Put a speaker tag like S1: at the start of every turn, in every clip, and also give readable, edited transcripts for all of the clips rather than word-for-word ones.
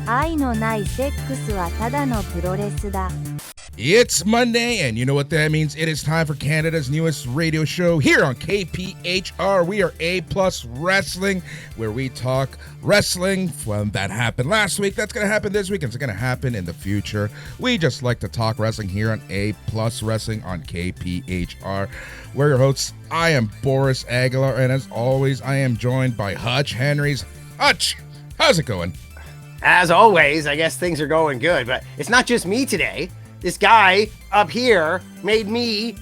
S1: 愛のないセックスはただのプロレスだ。
S2: It's Monday, and you know what that means. It is time for Canada's newest radio show here on KPHR. We are A Plus Wrestling, where we talk wrestling from that happened last week. That's going to happen this week, and it's going to happen in the future. We just like to talk wrestling here on A Plus Wrestling on KPHR. We're your hosts. I am Boris Aguilar, and as always, I am joined by Hutch Henrys. Hutch, how's it going?
S3: As always, I guess things are going good, but it's not just me today. This guy up here made me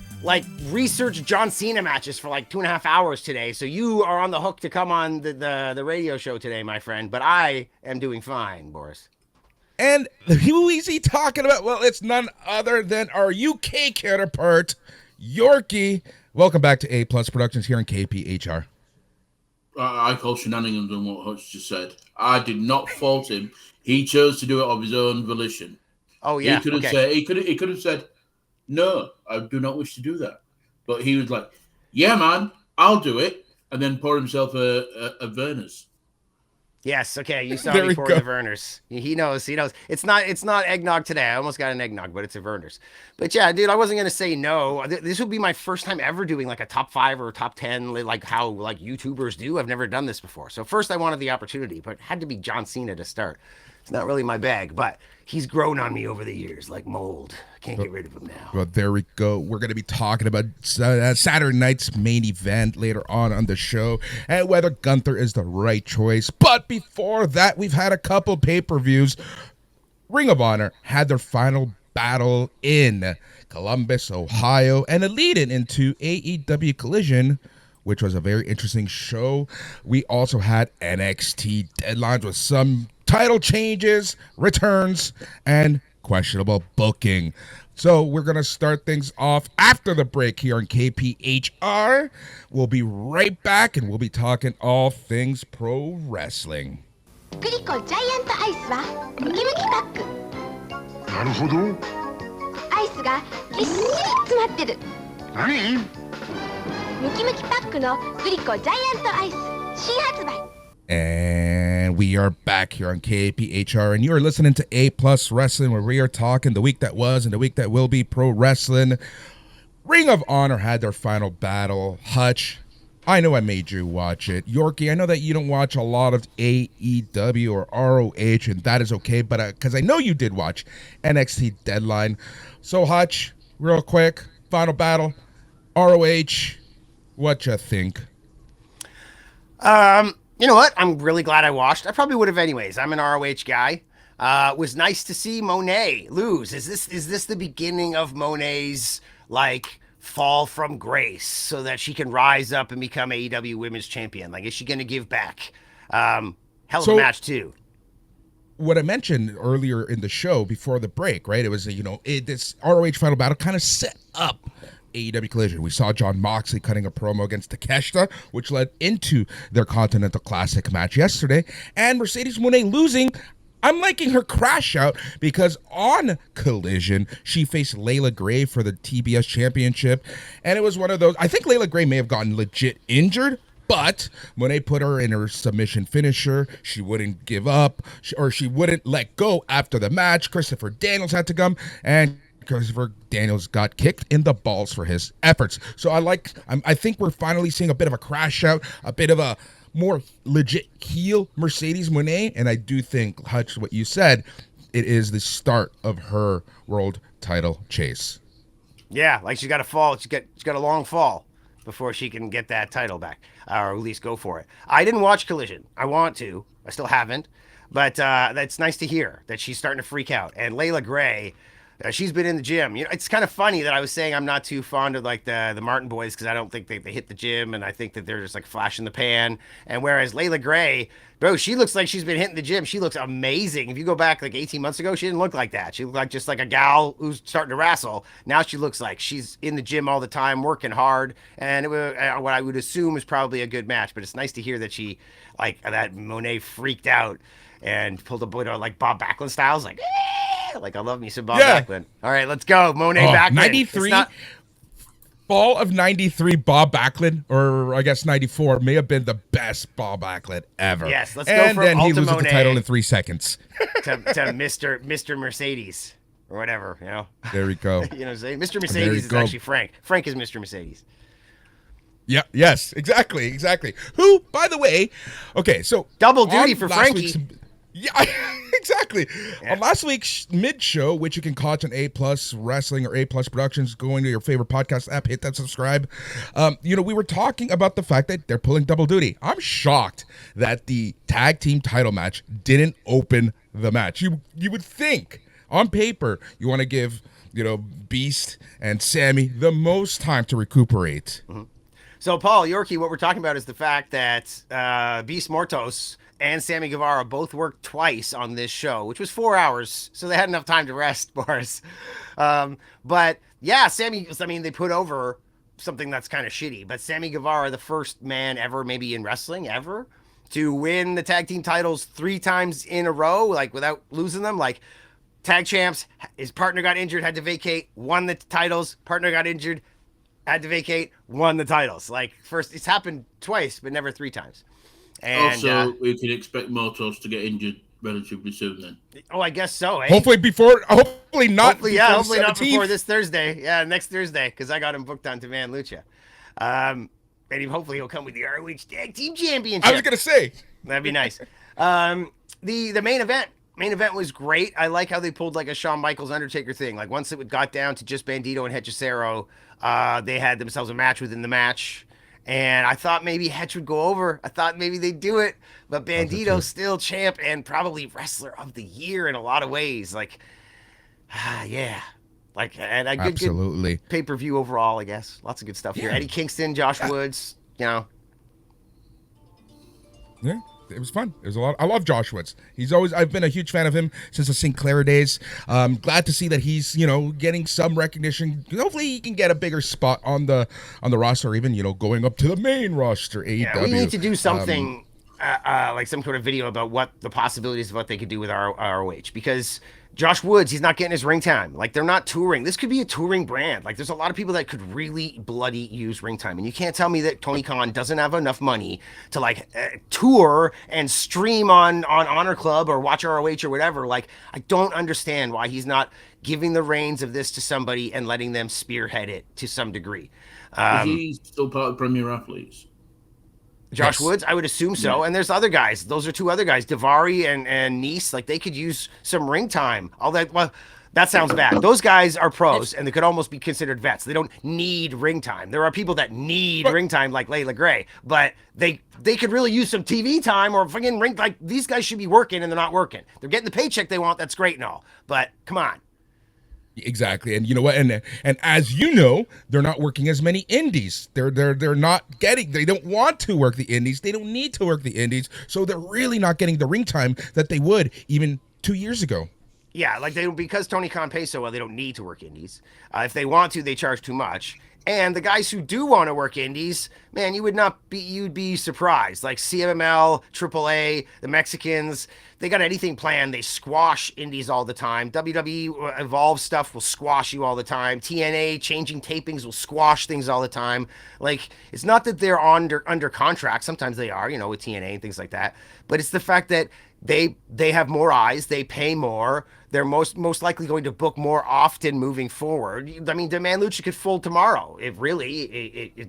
S3: research John Cena matches for 2.5 hours today. So you are on the hook to come on the radio show today, my friend. But I am doing fine, Boris.
S2: And who is he talking about? Well, it's none other than our UK counterpart, Yorkie. Welcome back to A Plus Productions here on KPHR.
S4: I call shenanigans on what Hutch just said. I did not fault him. He chose to do it of his own volition.
S3: Oh yeah,
S4: he could have said, "No, I do not wish to do that." But he was like, "Yeah, man, I'll do it," and then pour himself a Werner's.
S3: Yes, okay, you saw me pour the Werner's. He knows. It's not eggnog today. I almost got an eggnog, but it's a Werner's. But yeah, dude, I wasn't gonna say no. This would be my first time ever doing a top 5 or top 10, how YouTubers do. I've never done this before. So first I wanted the opportunity, but it had to be John Cena to start. It's not really my bag, but he's grown on me over the years like mold. I can't get rid of him now.
S2: Well, there we go. We're going to be talking about Saturday night's main event later on the show and whether Gunther is the right choice. But before that, we've had a couple pay-per-views. Ring of Honor had their final battle in Columbus, Ohio, and a lead-in into AEW Collision, which was a very interesting show. We also had NXT deadlines with some title changes, returns, and questionable booking. So we're going to start things off after the break here on KPHR. We'll be right back, and we'll be talking all things pro wrestling.
S5: グリコジャイアントアイスはムキムキパック。
S6: なるほど。
S5: アイスがぎっしり詰まってる。
S6: 何？
S5: ムキムキパックのグリコジャイアントアイス新発売。
S2: And we are back here on KPHR, and you are listening to A Plus Wrestling, where we are talking the week that was and the week that will be pro wrestling. Ring of Honor had their final battle. Hutch, I know I made you watch it. Yorkie, I know that you don't watch a lot of AEW or ROH, and that is okay, but because I know you did watch NXT Deadline. So Hutch, real quick, final battle, ROH, what you think?
S3: You know what? I'm really glad I watched. I probably would have anyways. I'm an ROH guy. It was nice to see Monet lose. Is this the beginning of Monet's fall from grace so that she can rise up and become AEW Women's Champion? Is she going to give back? Hell of a match too.
S2: What I mentioned earlier in the show before the break, right? It was this ROH final battle kind of set up AEW Collision. We saw Jon Moxley cutting a promo against Takeshita, which led into their Continental Classic match yesterday, and Mercedes Moné losing. I'm liking her crash out because on Collision, she faced Layla Gray for the TBS Championship, and it was one of those, I think Layla Gray may have gotten legit injured, but Moné put her in her submission finisher. She wouldn't give up, she wouldn't let go after the match. Christopher Daniels had to come, and Christopher Daniels got kicked in the balls for his efforts. So I think we're finally seeing a bit of a crash out, a bit of a more legit heel Mercedes Moné, and I do think, Hutch, what you said, it is the start of her world title chase.
S3: Yeah, she's got to fall. She's got a long fall before she can get that title back, or at least go for it. I didn't watch Collision. I want to. I still haven't. But that's nice to hear that she's starting to freak out. And Layla Gray, she's been in the gym. It's kind of funny that I was saying I'm not too fond of the Martin boys because I don't think they hit the gym, and I think that they're just flash in the pan. And whereas Layla Gray, bro, she looks like she's been hitting the gym. She looks amazing. If you go back 18 months ago, she didn't look like that. She looked just like a gal who's starting to wrestle. Now she looks like she's in the gym all the time, working hard. And what I would assume is probably a good match. But it's nice to hear that she, that Monet freaked out and pulled a bit of Bob Backlund styles, I love me some Bob Backlund. All right, let's go. Monet Backlund.
S2: 93, fall of 93, Bob Backlund, or I guess 94, may have been the best Bob Backlund ever.
S3: Yes, let's go
S2: and
S3: for
S2: then he
S3: Ultimate
S2: loses
S3: Monet.
S2: the title in 3 seconds.
S3: to Mr. Mercedes or whatever, you know.
S2: There we go.
S3: You know what I'm saying? Mr.
S2: you
S3: Mercedes is
S2: go.
S3: actually Frank. Frank is Mr. Mercedes.
S2: Yeah. Yes. Exactly. Who, by the way, okay. So
S3: Double duty
S2: on
S3: for
S2: last
S3: Frankie.
S2: week's- Yeah, exactly.
S3: Yeah.
S2: On last week's mid show, which you can catch on A Plus Wrestling or A Plus Productions, going to your favorite podcast app, hit that subscribe. We were talking about the fact that they're pulling double duty. I'm shocked that the tag team title match didn't open the match. You would think on paper you want to give Beast and Sammy the most time to recuperate.
S3: Mm-hmm. So, Paul Yorkie, what we're talking about is the fact that Beast Mortos and Sammy Guevara both worked twice on this show, which was 4 hours, so they had enough time to rest, Boris. But yeah, they put over something that's kind of shitty, but Sammy Guevara, the first man ever, maybe in wrestling ever, to win the tag team titles 3 times in a row, like without losing them, like tag champs, his partner got injured, had to vacate, won the titles, partner got injured, had to vacate, won the titles. Like, first, it's happened twice, but never 3 times. And,
S4: also, we can expect Mortos to get injured relatively soon then.
S3: I guess so, eh?
S2: Hopefully not.
S3: Hopefully not
S2: before
S3: before this Thursday. Yeah, next Thursday, because I got him booked on Demand Lucha. And hopefully he'll come with the ROH Tag Team Championship.
S2: I was gonna say
S3: That'd be nice. The main event was great. I like how they pulled like a Shawn Michaels Undertaker thing. Like once it got down to just Bandito and Hechicero, they had themselves a match within the match. And I thought maybe Hetch would go over. I thought maybe they'd do it. But Bandito's still champ and probably wrestler of the year in a lot of ways. Like, yeah. Like, and a good
S2: absolutely.
S3: pay-per-view overall, I guess. Lots of good stuff here. Eddie Kingston, Josh Woods,
S2: Yeah, it was fun. It was a lot. I love Josh Woods. I've been a huge fan of him since the Sinclair days. Glad to see that he's, getting some recognition. Hopefully he can get a bigger spot on the roster, even, going up to the main roster, AEW.
S3: Yeah, we need to do something like some sort of video about what the possibilities of what they could do with ROH, because Josh Woods, he's not getting his ring time. Like, they're not touring. This could be a touring brand. Like, there's a lot of people that could really bloody use ring time. And you can't tell me that Tony Khan doesn't have enough money to, like, tour and stream on Honor Club or watch ROH or whatever. Like, I don't understand why he's not giving the reins of this to somebody and letting them spearhead it to some degree.
S4: Is he still part of Premier Athletes?
S3: Josh
S2: Yes.
S3: Woods, I would assume so.
S4: Yeah.
S3: And there's other guys. Those are 2 other guys, Davari and Nice. Like, they could use some ring time. That sounds bad. Those guys are pros, and they could almost be considered vets. They don't need ring time. There are people that need ring time, like Layla Gray, but they could really use some TV time or fucking ring. Like, these guys should be working, and they're not working. They're getting the paycheck they want. That's great and all, but come on.
S2: Exactly, and you know what? And as you know, they're not working as many indies. They're not getting. They don't want to work the indies. They don't need to work the indies, so they're really not getting the ring time that they would even 2 years ago.
S3: Yeah, like because Tony Khan pays so well, they don't need to work indies. If they want to, they charge too much. And the guys who do want to work indies, man, you'd be surprised. Like CMML, AAA, the Mexicans, they got anything planned. They squash indies all the time. WWE Evolve stuff will squash you all the time. TNA changing tapings will squash things all the time. Like, it's not that they're under contract. Sometimes they are, with TNA and things like that. But it's the fact that they have more eyes. They pay more. They're most likely going to book more often moving forward. I mean, Demand Lucha could fold tomorrow. You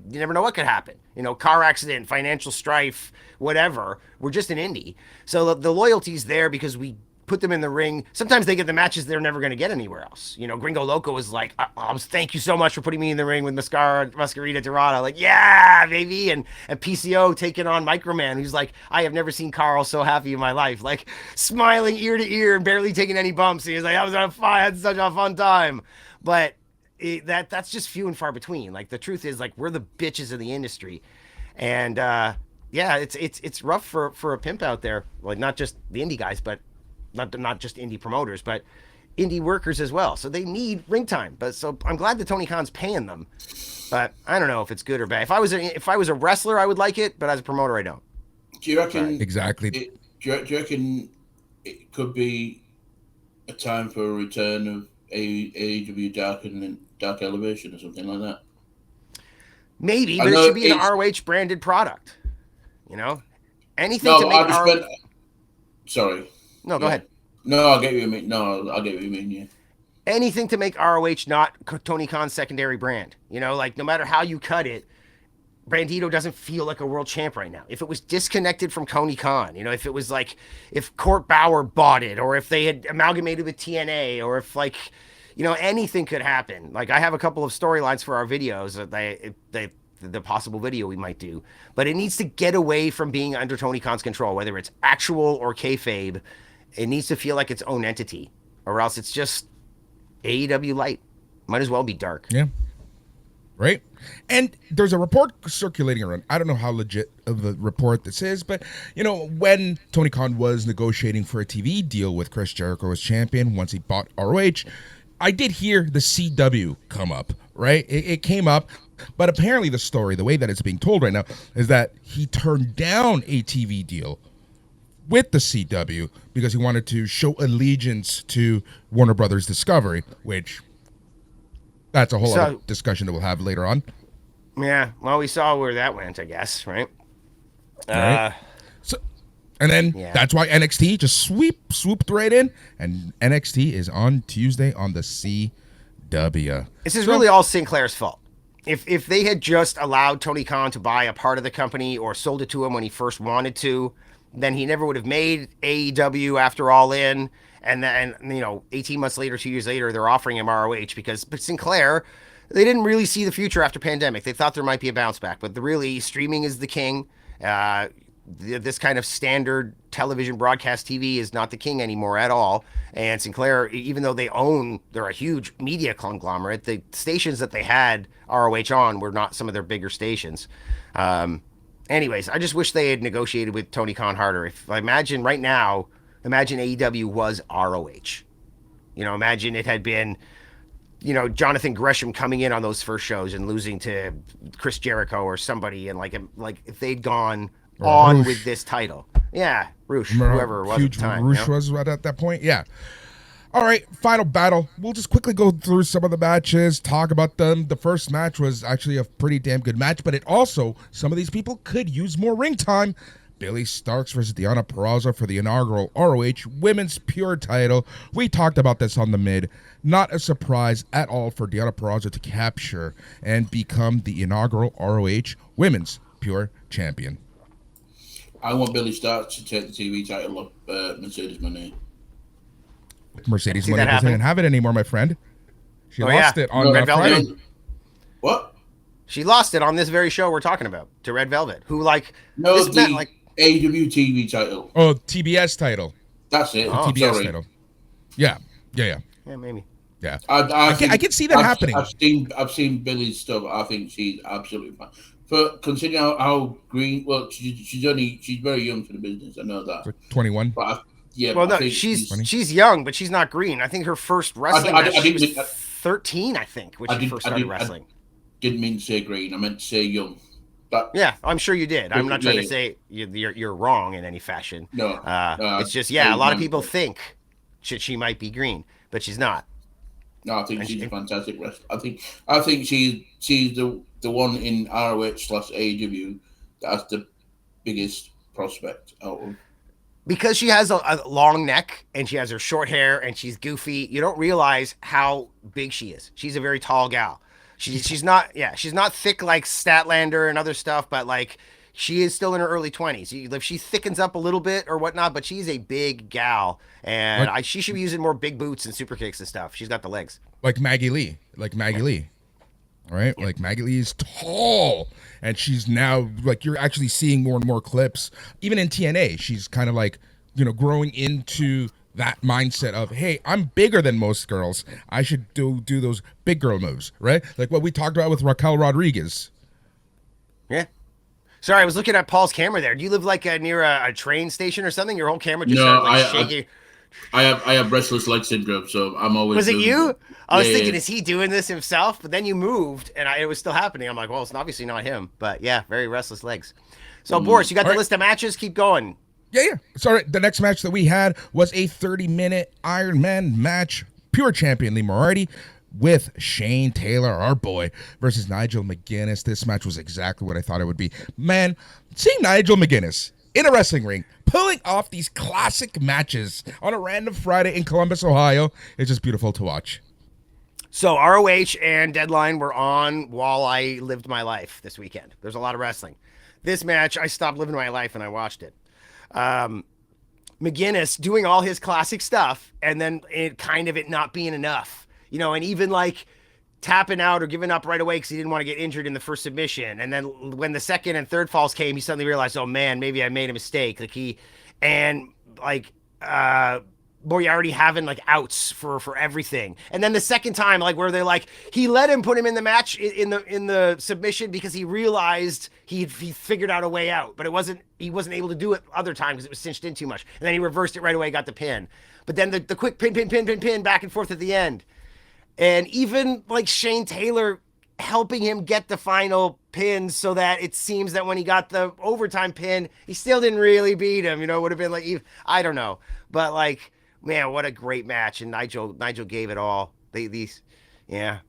S3: never know what could happen. Car accident, financial strife, whatever. We're just an indie. So the loyalty's there because we put them in the ring. Sometimes they get the matches they're never going to get anywhere else. Gringo Loco is like, thank you so much for putting me in the ring with Mascarita Dorada. Like, yeah, baby. And PCO taking on Microman, who's like, I have never seen Carl so happy in my life. Like, smiling ear to ear and barely taking any bumps. He's like, I had such a fun time. But that's just few and far between. Like, the truth is, like, we're the bitches of the industry. And yeah, it's rough for a pimp out there. Like, not just the indie guys, but not just indie promoters, but indie workers as well. So they need ring time. But so I'm glad that Tony Khan's paying them. But I don't know if it's good or bad. If I was a wrestler, I would like it, but as a promoter, I don't.
S4: Do you reckon
S2: Exactly.
S4: do you reckon it could be a time for a return of AEW Dark Elevation or something like that?
S3: Maybe,
S4: I
S3: but it
S4: know
S3: should be an
S4: it's-
S3: ROH branded product. Anything
S4: No,
S3: to make ROH.
S4: sorry.
S3: No, go ahead.
S4: No, I get what you mean. No, I get what you mean. Yeah.
S3: Anything to make ROH not Tony Khan's secondary brand. You know, like no matter how you cut it, Brandito doesn't feel like a world champ right now. If it was disconnected from Tony Khan, you know, if it was like if Court Bauer bought it, or if they had amalgamated with TNA, or if like, you know, anything could happen. Like I have a couple of storylines for our videos that the possible video we might do, but it needs to get away from being under Tony Khan's control, whether it's actual or kayfabe. It needs to feel like its own entity, or else it's just AEW light. Might as well be dark.
S2: Yeah. Right? And there's a report circulating around. I don't know how legit of a report this is, but, you know, when Tony Khan was negotiating for a TV deal with Chris Jericho as champion, once he bought ROH, I did hear the CW come up, right? It came up, but apparently the story, the way that it's being told right now, is that he turned down a TV deal with the CW because he wanted to show allegiance to Warner Brothers Discovery, which that's a whole other discussion that we'll have later on.
S3: Yeah, well, we saw where that went, I guess, right?
S2: Right. So, and then that's why NXT just swooped right in, and NXT is on Tuesday on the CW.
S3: This is really all Sinclair's fault. If they had just allowed Tony Khan to buy a part of the company or sold it to him when he first wanted to, then he never would have made AEW after All In. And then, you know, 18 months later, 2 years later, they're offering him ROH but Sinclair, they didn't really see the future after pandemic. They thought there might be a bounce back, but really streaming is the king. This kind of standard television broadcast TV is not the king anymore at all. And Sinclair, even though they're a huge media conglomerate, the stations that they had ROH on were not some of their bigger stations. Anyways, I just wish they had negotiated with Tony Khan harder. Imagine AEW was ROH. You know, imagine it had been, you know, Jonathan Gresham coming in on those first shows and losing to Chris Jericho or somebody, and like if they'd gone on
S2: Roosh.
S3: with this title. Yeah, Roosh, whoever it was at the time.
S2: Roosh was right at that point. Yeah. All right, final battle. We'll just quickly go through some of the matches, talk about them. The first match was actually a pretty damn good match, but it also, some of these people could use more ring time. Billy Starks versus Deonna Purrazzo for the inaugural ROH Women's Pure title. We talked about this on the mid. Not a surprise at all for Deonna Purrazzo to capture and become the inaugural ROH Women's Pure Champion.
S4: I want Billy Starks to take the TV title off Mercedes Moné.
S2: Mercedes Moné doesn't have it anymore, my friend. She lost it on
S3: Red Velvet.
S2: Friday.
S4: What?
S3: She lost it on this very show we're talking about to Red Velvet, who
S4: AEW TV title.
S2: Oh, TBS title.
S4: That's it.
S2: TBS title. Yeah,
S3: maybe.
S2: Yeah, I can see that happening.
S4: I've seen Billy's stuff. I think she's absolutely fine. For considering how green, well, she's very young for the business. I know that.
S2: Like 21.
S4: But
S3: she's young, but she's not green. I think her first wrestling match, she was 13, I think, when she first started wrestling.
S4: Didn't mean to say green. I meant to say young. But
S3: yeah, I'm sure you did. I'm not trying to say you're wrong in any fashion.
S4: No.
S3: It's just, a lot of people think she might be green, but she's not.
S4: No, I think she's a fantastic wrestler. I think she's the one in ROH/AEW that's the biggest prospect out of.
S3: Because she has a long neck and she has her short hair and she's goofy, you don't realize how big she is. She's a very tall gal. She's not thick like Statlander and other stuff, but like she is still in her early 20s. If she thickens up a little bit or whatnot, but she's a big gal, and she should be using more big boots and super kicks and stuff. She's got the legs.
S2: Like Maggie Lee. Right? Yeah. Like Maggie Lee is tall, and she's now, like, you're actually seeing more and more clips. Even in TNA, she's kind of like, you know, growing into that mindset of, hey, I'm bigger than most girls. I should do those big girl moves, right? Like what we talked about with Raquel Rodriguez.
S3: Yeah. Sorry, I was looking at Paul's camera there. Do you live like near a train station or something? Your whole camera just started like shaking.
S4: I have restless leg syndrome, so I'm always.
S3: Was it you? I was thinking, is he doing this himself? But then you moved, and it was still happening. I'm like, well, it's obviously not him. But yeah, very restless legs. So Boris, you got the list of matches. Keep going.
S2: Yeah. Sorry, the next match that we had was a 30-minute Iron Man match. Pure champion Lee Moriarty with Shane Taylor, our boy, versus Nigel McGuinness. This match was exactly what I thought it would be. Man, seeing Nigel McGuinness in a wrestling ring, pulling off these classic matches on a random Friday in Columbus, Ohio. It's just beautiful to watch.
S3: So ROH and Deadline were on while I lived my life this weekend. There's a lot of wrestling. This match, I stopped living my life and I watched it. McGuinness doing all his classic stuff, and then it not being enough, and even like tapping out or giving up right away because he didn't want to get injured in the first submission. And then when the second and third falls came, he suddenly realized, oh man, maybe I made a mistake. Moriarty having like outs for everything. And then the second time, like where they like, he let him put him in the match in the submission because he realized he figured out a way out, but he wasn't able to do it other time because it was cinched in too much. And then he reversed it right away, got the pin. But then the quick pin back and forth at the end. And even like Shane Taylor helping him get the final pin so that it seems that when he got the overtime pin, he still didn't really beat him. It would have been like, I don't know. But like, man, what a great match. And Nigel gave it all.
S2: Lee
S3: I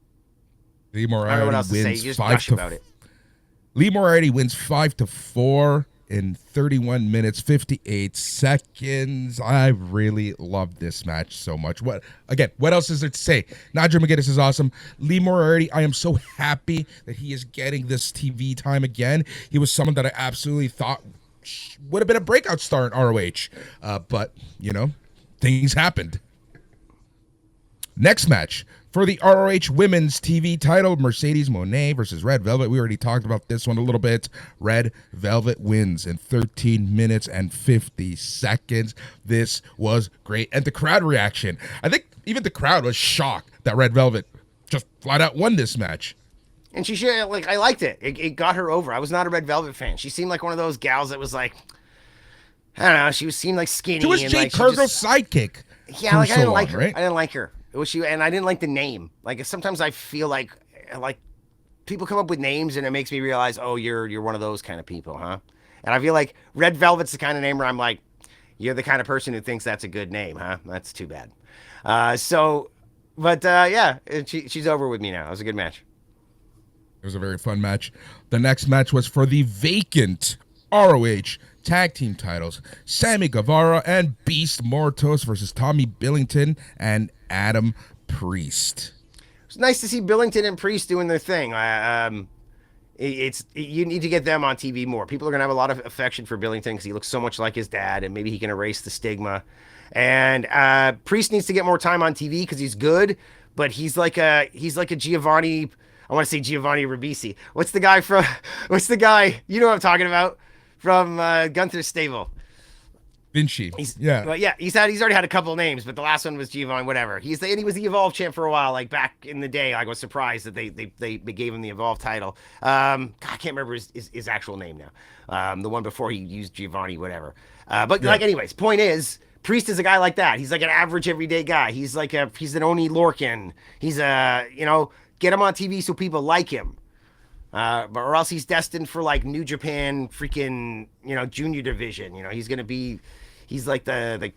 S3: don't know what else to say. You just gush about it.
S2: Lee Moriarty wins 5-4 in 31 minutes, 58 seconds. I really love this match so much. What else is there to say? Nigel McGuinness is awesome. Lee Moriarty, I am so happy that he is getting this TV time again. He was someone that I absolutely thought would have been a breakout star in ROH. But, things happened. Next match for the ROH Women's TV title, Mercedes Moné versus Red Velvet. We already talked about this one a little bit. Red Velvet wins in 13 minutes and 50 seconds. This was great. And the crowd reaction. I think even the crowd was shocked that Red Velvet just flat out won this match.
S3: And she should, like, I liked it. It got her over. I was not a Red Velvet fan. She seemed like one of those gals that was like, I don't know, seemed like skinny.
S2: She was Jade Cargill's sidekick.
S3: Yeah, like I didn't like her.
S2: Right?
S3: I didn't like her. It was and I didn't like the name. Like sometimes I feel like people come up with names and it makes me realize, oh, you're one of those kind of people, huh? And I feel like Red Velvet's the kind of name where I'm like, you're the kind of person who thinks that's a good name, huh? That's too bad. She's over with me now. It was a good match.
S2: It was a very fun match. The next match was for the vacant ROH tag team titles. Sammy Guevara and Beast Mortos versus Tommy Billington and Adam Priest.
S3: It's nice to see Billington and Priest doing their thing. You need to get them on TV more. People are going to have a lot of affection for Billington because he looks so much like his dad, and maybe he can erase the stigma. And Priest needs to get more time on TV because he's good, but he's like a Giovanni. I want to say Giovanni Ribisi. What's the guy? You know what I'm talking about? From Gunther's stable.
S2: Vinci.
S3: He's already had a couple names, but the last one was Giovanni, whatever. He was the Evolve champ for a while, like back in the day. I was surprised that they gave him the Evolve title. I can't remember his actual name now. The one before he used Giovanni, whatever. Anyways, point is, Priest is a guy like that. He's like an average everyday guy. He's an Oni Lorcan. He's get him on TV so people like him. Or else he's destined for like New Japan freaking, junior division. He's like the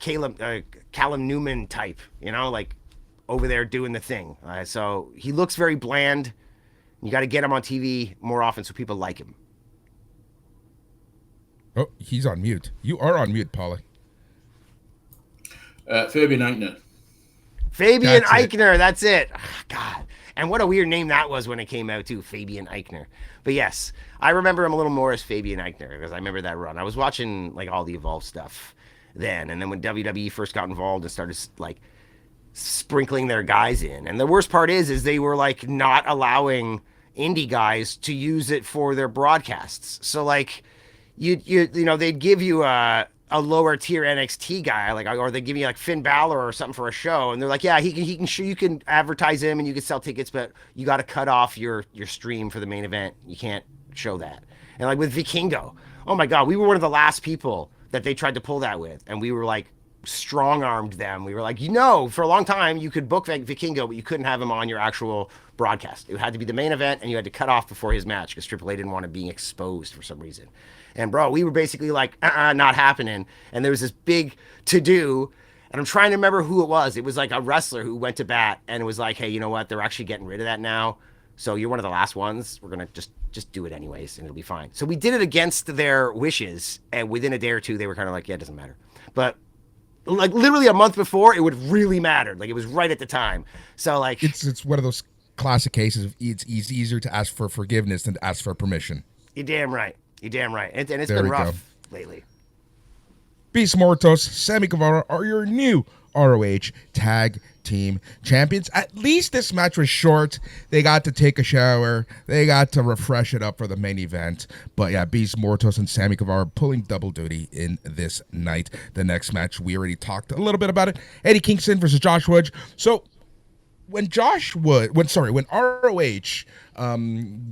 S3: Callum Newman type, like over there doing the thing. So he looks very bland. You got to get him on TV more often so people like him.
S2: Oh, he's on mute. You are on mute, Paula.
S4: Fabian Eichner.
S3: Fabian Eichner, that's it. God. And what a weird name that was when it came out, too, Fabian Eichner. But yes, I remember him a little more as Fabian Eichner because I remember that run. I was watching like all the Evolve stuff then. And then when WWE first got involved and started like sprinkling their guys in. And the worst part is they were like not allowing indie guys to use it for their broadcasts. So like they'd give you a lower tier NXT guy, or they give you like Finn Balor or something for a show, and they're like, yeah, he can show, you can advertise him and you can sell tickets, but you got to cut off your stream for the main event. You can't show that. And like with Vikingo, oh my God, we were one of the last people that they tried to pull that with, and we were like strong-armed them. We were like, for a long time you could book Vikingo, but you couldn't have him on your actual broadcast. It had to be the main event, and you had to cut off before his match because Triple A didn't want him being exposed for some reason. And bro, we were basically like, not happening. And there was this big to-do, and I'm trying to remember who it was. It was like a wrestler who went to bat and it was like, hey, you know what? They're actually getting rid of that now. So you're one of the last ones. We're gonna just do it anyways, and it'll be fine. So we did it against their wishes, and within a day or two, they were kind of like, yeah, it doesn't matter. But like literally a month before, it would have really mattered. Like it was right at the time. So like
S2: It's one of those classic cases of it's easier to ask for forgiveness than to ask for permission.
S3: you're damn right. You're damn right. And it's
S2: There
S3: been
S2: we
S3: rough
S2: go.
S3: lately.
S2: Beast Mortos, Sammy Guevara are your new ROH Tag Team Champions. At least this match was short. They got to take a shower. They got to refresh it up for the main event. But yeah, Beast Mortos and Sammy Guevara pulling double duty in this night. The next match, we already talked a little bit about it. Eddie Kingston versus Josh Woods. So when ROH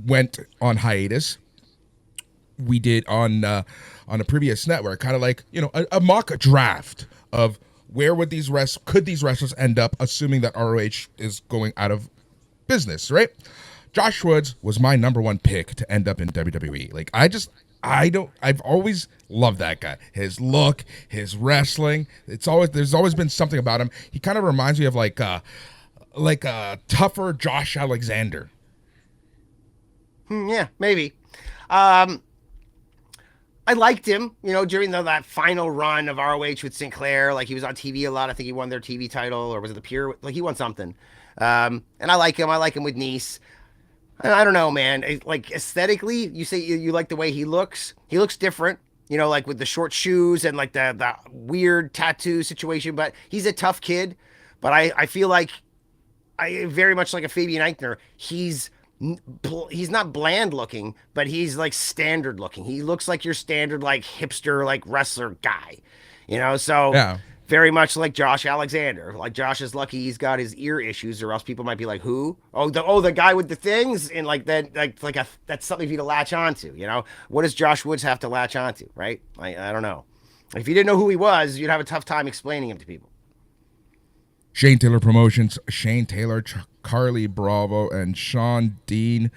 S2: went on hiatus, we did on a previous network, kind of like, you know, a mock draft of where would could these wrestlers end up, assuming that ROH is going out of business, right? Josh Woods was my number one pick to end up in WWE. Like, I've always loved that guy. His look, his wrestling. There's always been something about him. He kind of reminds me of like a tougher Josh Alexander.
S3: Yeah, maybe. I liked him, you know, during that final run of ROH with Sinclair. Like, he was on TV a lot. I think he won their TV title, or was it the Pure? Like, he won something. And I like him. I like him with Nice. And I don't know, man. Like, aesthetically, you say you like the way he looks. He looks different, you know, like with the short shoes and like the weird tattoo situation. But he's a tough kid. But I feel like very much like a Fabian Eichner. He's not bland looking, but he's like standard looking. He looks like your standard like hipster like wrestler guy, you know. So
S2: Yeah.
S3: very much like Josh Alexander. Like, Josh is lucky he's got his ear issues, or else people might be like, who? The guy with the things, and like that, that's something for you to latch onto. You know, what does Josh Woods have to latch onto, right? I don't know. If you didn't know who he was, you'd have a tough time explaining him to people.
S2: Shane Taylor Promotions, Shane Taylor, Carly Bravo, and Sean Dean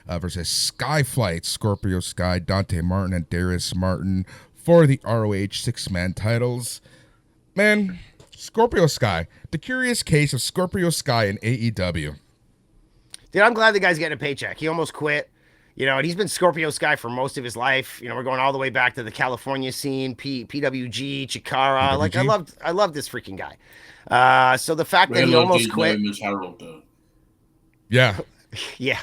S2: versus Skyflight, Scorpio Sky, Dante Martin, and Darius Martin for the ROH six-man titles. Man, Scorpio Sky, the curious case of Scorpio Sky in AEW.
S3: Dude, I'm glad the guy's getting a paycheck. He almost quit, you know, and he's been Scorpio Sky for most of his life. You know, we're going all the way back to the California scene, PWG, Chikara.
S2: PWG.
S3: Like, I love this freaking guy. So the fact that he almost quit.
S4: Harold, though.
S2: Yeah.
S3: Yeah,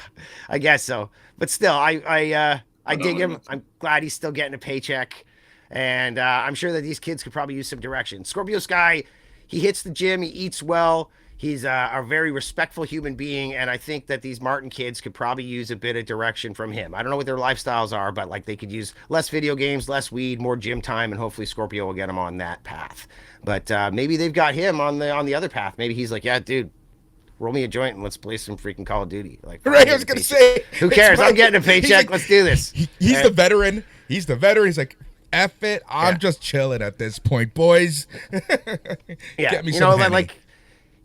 S3: I guess so. But still, I dig him. I'm glad he's still getting a paycheck. And I'm sure that these kids could probably use some direction. Scorpio Sky, he hits the gym. He eats well. He's a very respectful human being. And I think that these Martin kids could probably use a bit of direction from him. I don't know what their lifestyles are, but like, they could use less video games, less weed, more gym time. And hopefully Scorpio will get him on that path. But maybe they've got him on the other path. Maybe he's like, yeah, dude, roll me a joint and let's play some freaking Call of Duty. Like,
S2: Right, I was going to say.
S3: who cares?
S2: It's
S3: I'm getting a paycheck.
S2: like-
S3: Let's do this.
S2: He's the veteran. He's like, F it. I'm just chilling at this point, boys.
S3: Yeah,
S2: Get me
S3: you
S2: some
S3: know,
S2: Henny.
S3: like,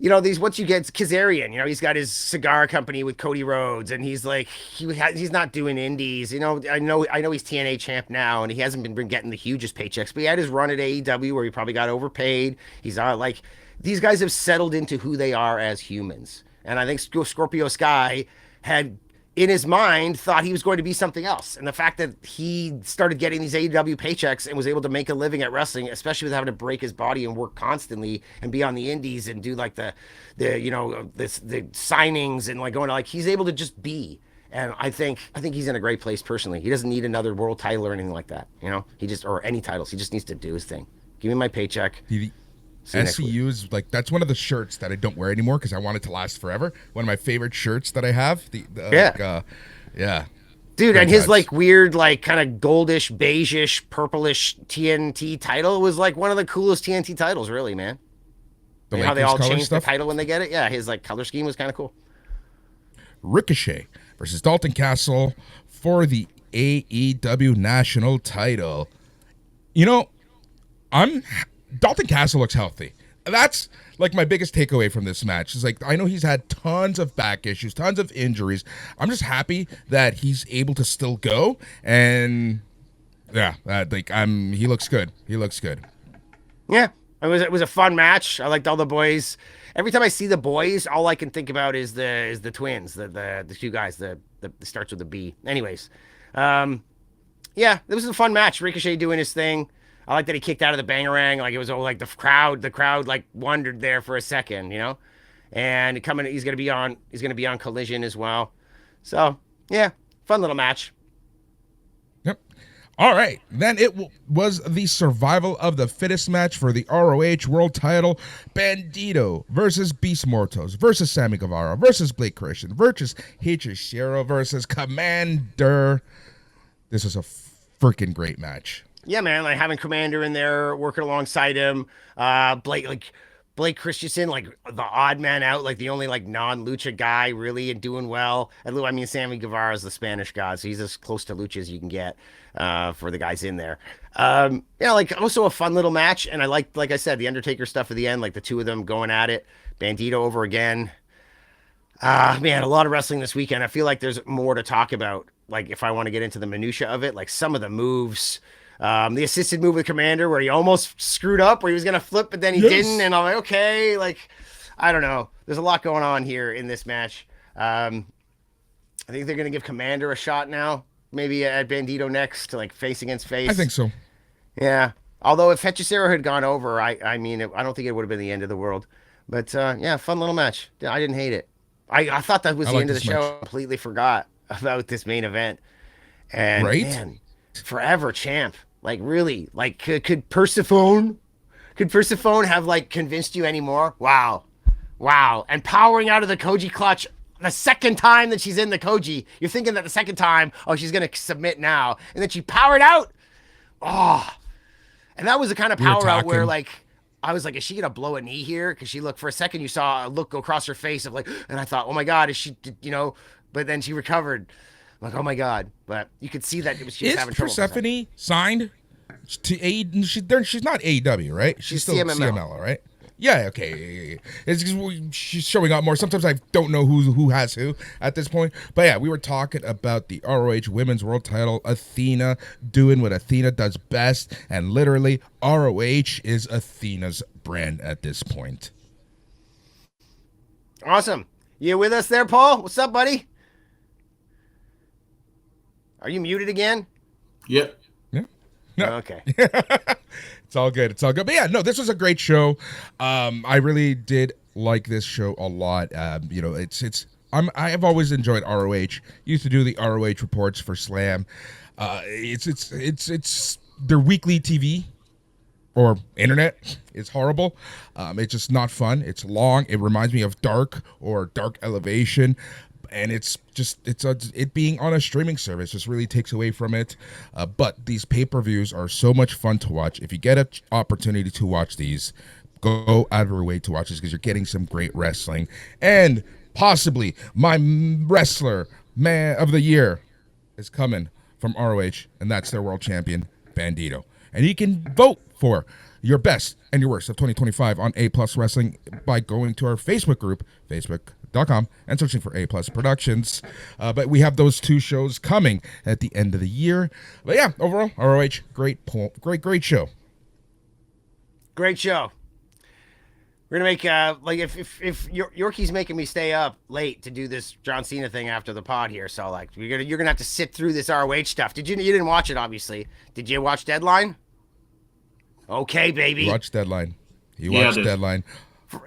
S3: you know, once you get Kazarian, you know, he's got his cigar company with Cody Rhodes, and he's like, he's not doing indies. You know, I know he's TNA champ now, and he hasn't been getting the hugest paychecks, but he had his run at AEW where he probably got overpaid. He's like, these guys have settled into who they are as humans, and I think Scorpio Sky had, in his mind, thought he was going to be something else. And the fact that he started getting these AEW paychecks and was able to make a living at wrestling, especially with having to break his body and work constantly and be on the indies and do like the signings and like going to, like, he's able to just be. And I think he's in a great place personally. He doesn't need another world title or anything like that, you know? Or any titles. He just needs to do his thing. Give me my paycheck. See you next week.
S2: SCU is like, that's one of the shirts that I don't wear anymore because I want it to last forever. One of my favorite shirts that I have. Yeah.
S3: Dude,
S2: Great
S3: and his
S2: times.
S3: like weird, like kind of goldish, beigeish, purplish TNT title was like one of the coolest TNT titles, really, man.
S2: The
S3: You know how they
S2: Lakers
S3: all
S2: color
S3: change
S2: stuff.
S3: the title when they get it? Yeah, his like color scheme was kind of cool.
S2: Ricochet versus Dalton Castle for the AEW national title. You know, Dalton Castle looks healthy. That's like my biggest takeaway from this match. Is like, I know he's had tons of back issues, tons of injuries. I'm just happy that he's able to still go, and yeah, he looks good. He looks good.
S3: Yeah. It was a fun match. I liked all the boys. Every time I see the boys, all I can think about is the twins, the two guys, the starts with a B. Anyways, yeah, this was a fun match. Ricochet doing his thing. I like that he kicked out of the Bangarang. Like it was all like the crowd like wondered there for a second, you know. And he's gonna be on Collision as well. So yeah, fun little match.
S2: Yep. All right. Then it was the survival of the fittest match for the ROH World Title. Bandito versus Beast Mortos versus Sammy Guevara versus Blake Christian versus Hechicero versus Commander. This was a freaking great match.
S3: Yeah, man, like having Commander in there working alongside him. Blake Christensen, like the odd man out, like the only like non-lucha guy really and doing well. I mean, Sammy Guevara is the Spanish god, so he's as close to lucha as you can get for the guys in there. Yeah, like also a fun little match. And I like I said, the Undertaker stuff at the end, like the two of them going at it. Bandito over again. Man, a lot of wrestling this weekend. I feel like there's more to talk about. Like if I want to get into the minutia of it, like some of the moves. The assisted move with Commander where he almost screwed up, where he was going to flip, but then he didn't. And I'm like, okay, like, I don't know. There's a lot going on here in this match. I think they're going to give Commander a shot now, maybe at Bandito next to like face against face.
S2: I think so.
S3: Yeah. Although if Hechicero had gone over, I mean, I don't think it would have been the end of the world, but, yeah, fun little match. I didn't hate it. I thought that was the end of the show. I completely forgot about this main event. And man, forever champ. Like really, like could Persephone have like convinced you anymore? Wow. And powering out of the Koji clutch the second time that she's in the Koji. You're thinking that the second time, oh, she's gonna submit now, and then she powered out. Oh, and that was the kind of power out where like I was like, is she gonna blow a knee here? Because she looked for a second, you saw a look go across her face of like, and I thought, oh my God, is she? You know, but then she recovered. I'm like, oh my God. But you could see that she was having trouble.
S2: Is Persephone signed to AEW? She's not AEW, right? She's still CMLL, right? Yeah, okay. She's showing up more. Sometimes I don't know who has who at this point. But yeah, we were talking about the ROH Women's World Title, Athena doing what Athena does best. And literally, ROH is Athena's brand at this point.
S3: Awesome. You with us there, Paul? What's up, buddy? Are you muted again?
S4: Yep.
S2: Yeah. No.
S3: Okay.
S2: It's all good. But yeah, no, this was a great show. I really did like this show a lot. You know, I have always enjoyed ROH. Used to do the ROH reports for Slam. It's their weekly TV or internet. It's horrible. It's just not fun. It's long. It reminds me of Dark or Dark Elevation. And it being on a streaming service just really takes away from it. But these pay-per-views are so much fun to watch. If you get an opportunity to watch these, go out of your way to watch this because you're getting some great wrestling. And possibly my wrestler man of the year is coming from ROH, and that's their world champion, Bandito. And you can vote for your best and your worst of 2025 on A Plus Wrestling by going to our Facebook group, Facebook.com, and searching for A Plus Productions. But we have those two shows coming at the end of the year. But yeah, overall, ROH, great show.
S3: Great show. We're gonna make like if Yorkie's making me stay up late to do this John Cena thing after the pod here, so like you're gonna have to sit through this ROH stuff. You didn't watch it, obviously. Did you watch Deadline? Okay, baby.
S2: You watched Deadline. Watched Deadline.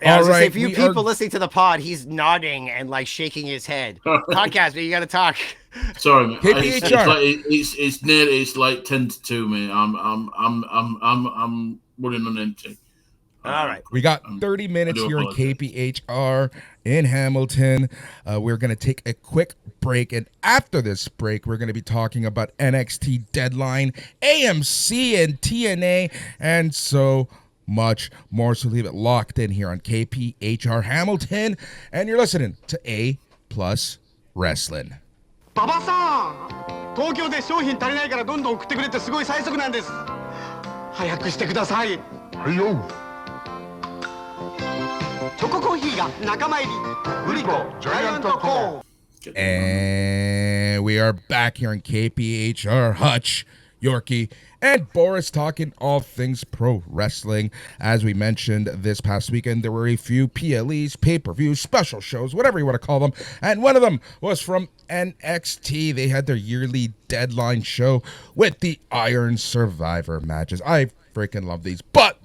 S3: All right. For you people listening to the pod, he's nodding and like shaking his head. Podcast, but you got to talk.
S4: Sorry, man. It's like 10 to 2, man. I'm running on empty.
S3: All right.
S2: We got 30 minutes here in KPHR in Hamilton. We're going to take a quick break. And after this break, we're going to be talking about NXT Deadline, AMC, and TNA, and so much more. So leave it locked in here on KPHR Hamilton. And you're listening to A Plus Wrestling.
S6: 馬場さん、東京で商品足りないからどんどん送ってくれってすごい催促なんです。早くしてください。はいよ。チョココーヒーが仲間入り。グリコジャイアントコーン。
S2: And we are back here in KPHR Hutch. Yorkie, and Boris talking all things pro wrestling. As we mentioned this past weekend, there were a few PLEs, pay-per-views, special shows, whatever you want to call them, and one of them was from NXT. They had their yearly deadline show with the Iron Survivor matches. I freaking love these, but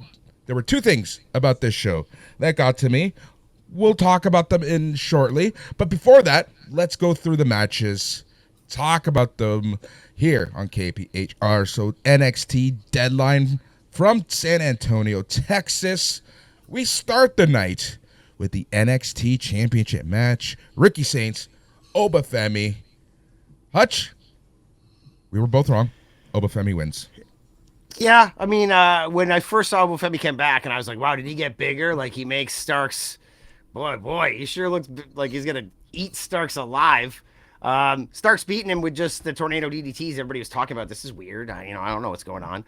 S2: there were two things about this show that got to me. We'll talk about them in shortly, but before that, let's go through the matches, talk about them here on KPHR. So NXT deadline from San Antonio, Texas. We start the night with the NXT Championship match. Ricky Saints, Obafemi. Hutch, we were both wrong. Obafemi wins.
S3: Yeah, I mean, when I first saw Obafemi come back, and I was like, wow, did he get bigger? Like, he makes Starks... Boy, he sure looks like he's going to eat Starks alive. Starks beating him with just the tornado DDTs. Everybody was talking about this is weird. I don't know what's going on.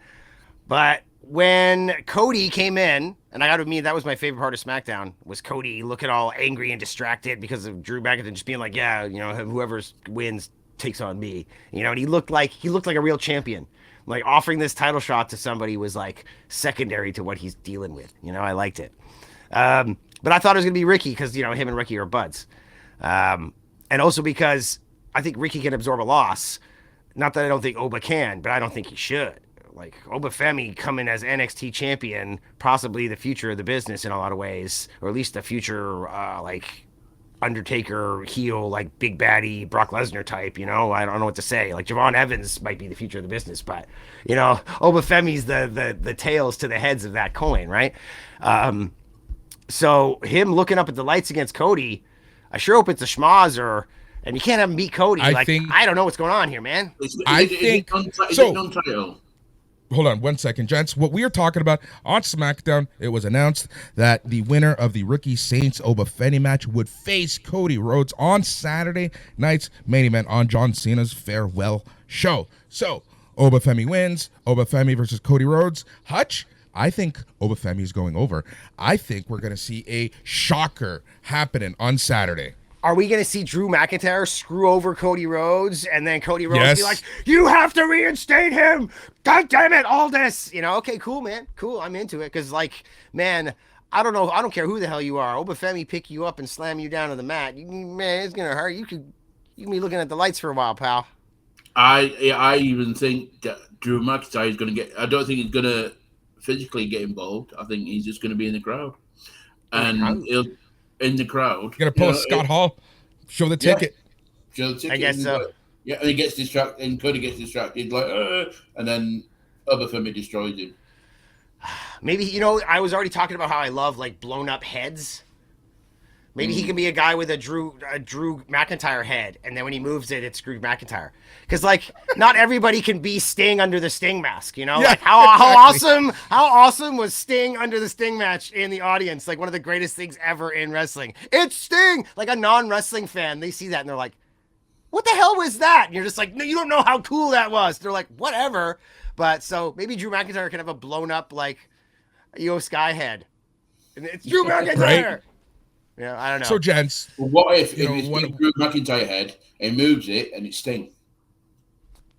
S3: But when Cody came in, and I got to admit, that was my favorite part of SmackDown, was Cody looking all angry and distracted because of Drew McIntyre just being like, yeah, whoever wins takes on me. And he looked like a real champion. Like, offering this title shot to somebody was like secondary to what he's dealing with. I liked it. But I thought it was going to be Ricky because, him and Ricky are buds. And also because I think Ricky can absorb a loss. Not that I don't think Oba can, but I don't think he should. Like, Obafemi coming as NXT champion, possibly the future of the business in a lot of ways, or at least the future, Undertaker heel, like big baddie Brock Lesnar type, I don't know what to say. Like, Javon Evans might be the future of the business, but, Obafemi's the tails to the heads of that coin, right? So him looking up at the lights against Cody, I sure hope it's a schmaz, and you can't have him beat Cody. I don't know what's going on here, man.
S2: Hold on 1 second, gents. What we are talking about on SmackDown, it was announced that the winner of the Ricky Saints Obafemi match would face Cody Rhodes on Saturday night's main event on John Cena's farewell show. So Obafemi wins. Obafemi versus Cody Rhodes. Hutch, I think Obafemi is going over. I think we're going to see a shocker happening on Saturday.
S3: Are we going to see Drew McIntyre screw over Cody Rhodes and then Cody Rhodes be like, you have to reinstate him. God damn it. All this, okay, cool, man. Cool. I'm into it. Cause man, I don't know. I don't care who the hell you are. Obafemi pick you up and slam you down to the mat. Man, it's going to hurt. You can be looking at the lights for a while, pal.
S4: I even think that Drew McIntyre is going to I don't think he's going to physically get involved. I think he's just going to be in the crowd. And he'll in the crowd.
S2: You're going to pull a Scott Hall, show the ticket.
S4: Show the ticket.
S3: I guess so.
S4: And he gets distracted, and Cody gets distracted, and then Obafemi destroys him.
S3: Maybe, I was already talking about how I love, blown up heads. Maybe he can be a guy with a Drew McIntyre head, and then when he moves it, it's Drew McIntyre. Because, not everybody can be Sting under the Sting mask,
S2: Yeah,
S3: how awesome was Sting under the Sting match in the audience? Like, one of the greatest things ever in wrestling. It's Sting! Like, a non-wrestling fan, they see that, and they're like, what the hell was that? And you're just like, no, you don't know how cool that was. They're like, whatever. But, so, maybe Drew McIntyre can have a blown-up, Io Sky head. And it's Drew McIntyre! Right? Yeah, I don't know.
S2: So, gents.
S4: Well, what if it's Drew McIntyre head, he moves it, and it's Sting?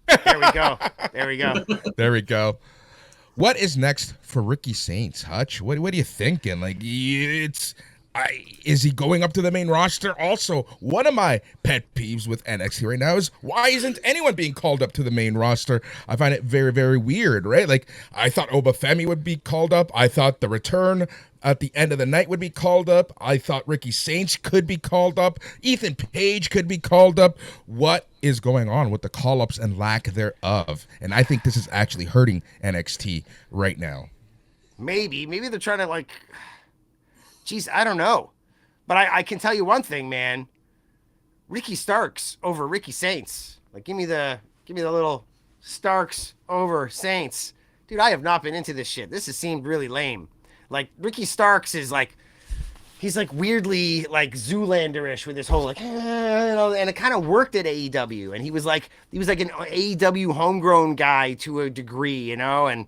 S3: There we go.
S2: There we go. What is next for Ricky Saints, Hutch? What are you thinking? Is he going up to the main roster? Also, one of my pet peeves with NXT right now is why isn't anyone being called up to the main roster? I find it very, very weird, right? I thought Obafemi would be called up. I thought the return at the end of the night would be called up. I thought Ricky Saints could be called up. Ethan Page could be called up. What is going on with the call-ups and lack thereof? And I think this is actually hurting NXT right now. Maybe
S3: they're trying to geez, I don't know. But I can tell you one thing, man. Ricky Starks over Ricky Saints. Give me the little Starks over Saints. Dude, I have not been into this shit. This has seemed really lame. Ricky Starks is he's weirdly Zoolander-ish with this whole and it kind of worked at AEW. And he was an AEW homegrown guy to a degree, and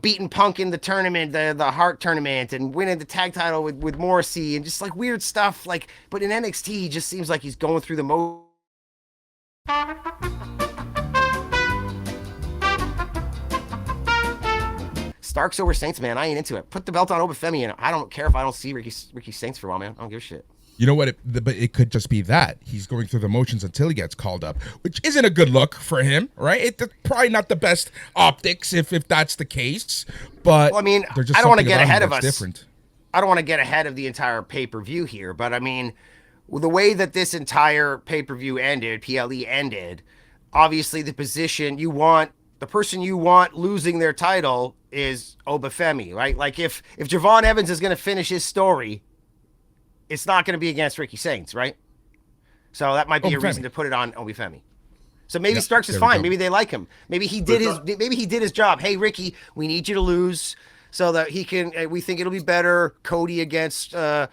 S3: beating Punk in the tournament, the Hart tournament, and winning the tag title with Morrissey, and just weird stuff. But in NXT, he just seems like he's going through the Starks over Saints, man. I ain't into it. Put the belt on Obafemi, and I don't care if I don't see Ricky Saints for a while, man. I don't give a shit.
S2: You know what? But it could just be that he's going through the motions until he gets called up, which isn't a good look for him, right? It's probably not the best optics if that's the case. But
S3: well, I mean,
S2: there's just
S3: I don't want to
S2: something
S3: get
S2: about
S3: ahead
S2: him
S3: of us.
S2: that's different.
S3: I don't want to get ahead of the entire pay-per-view here, but I mean, the way that this entire pay-per-view ended, PLE ended, obviously the person you want losing their title is Obafemi, right? Like if Javon Evans is going to finish his story, it's not going to be against Ricky Saints, right? So that might be a reason to put it on Obafemi. So maybe Starks is fine. Maybe they like him. Maybe he did his job. Hey, Ricky, we need you to lose so that he can. We think it'll be better. Cody against Oba,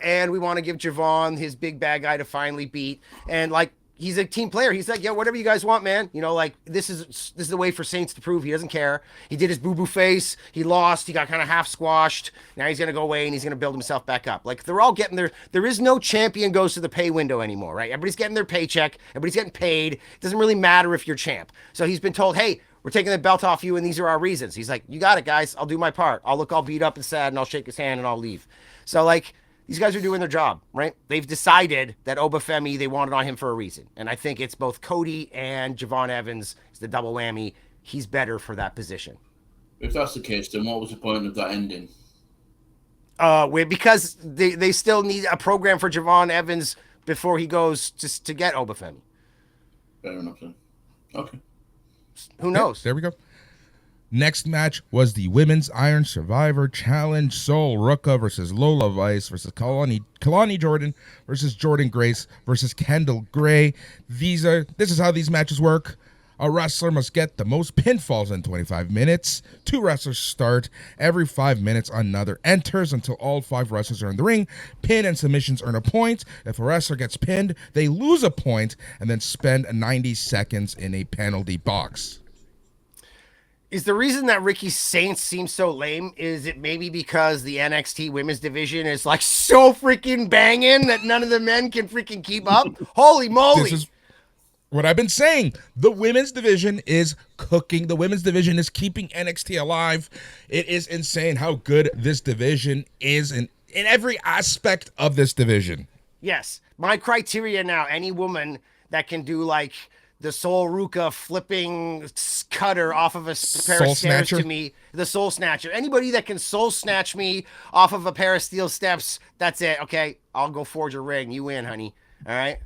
S3: and we want to give Javon his big bad guy to finally beat. And like he's a team player. He's like, yeah, whatever you guys want, man. You know, like this is the way for Saints to prove he doesn't care. He did his boo-boo face. He lost. He got kind of half squashed. Now he's gonna go away and he's gonna build himself back up. Like they're all getting there. There is no champion goes to the pay window anymore, right? Everybody's getting their paycheck. Everybody's getting paid. It doesn't really matter if you're champ. So he's been told, hey, we're taking the belt off you, and these are our reasons. He's like, you got it, guys. I'll do my part. I'll look all beat up and sad, and I'll shake his hand, and I'll leave. So, like, these guys are doing their job, right? They've decided that Obafemi, they wanted on him for a reason. And I think it's both Cody and Javon Evans. It's the double whammy. He's better for that position.
S4: If that's the case, then what was the point of that ending?
S3: Because they still need a program for Javon Evans before he goes to get Obafemi.
S4: Fair enough, then. Okay.
S3: Who knows?
S2: There we go. Next match was the Women's Iron Survivor Challenge. Sol Ruka versus Lola Vice versus Kalani Jordan versus Jordan Grace versus Kendall Gray. This is how these matches work. A wrestler must get the most pinfalls in 25 minutes. 2 wrestlers start. Every 5 minutes, another enters until all 5 wrestlers are in the ring. Pin and submissions earn a point. If a wrestler gets pinned, they lose a point and then spend 90 seconds in a penalty box.
S3: Is the reason that Ricky Saints seems so lame, is it maybe because the NXT women's division is like so freaking banging that none of the men can freaking keep up? Holy moly.
S2: This is what I've been saying. The women's division is cooking. The women's division is keeping NXT alive. It is insane how good this division is in every aspect of this division.
S3: Yes. My criteria now, any woman that can do like the Sol Ruka flipping cutter off of a pair of stairs to me, the Soul Snatcher. Anybody that can soul snatch me off of a pair of steel steps, that's it. Okay, I'll go forge a ring. You win, honey. All right.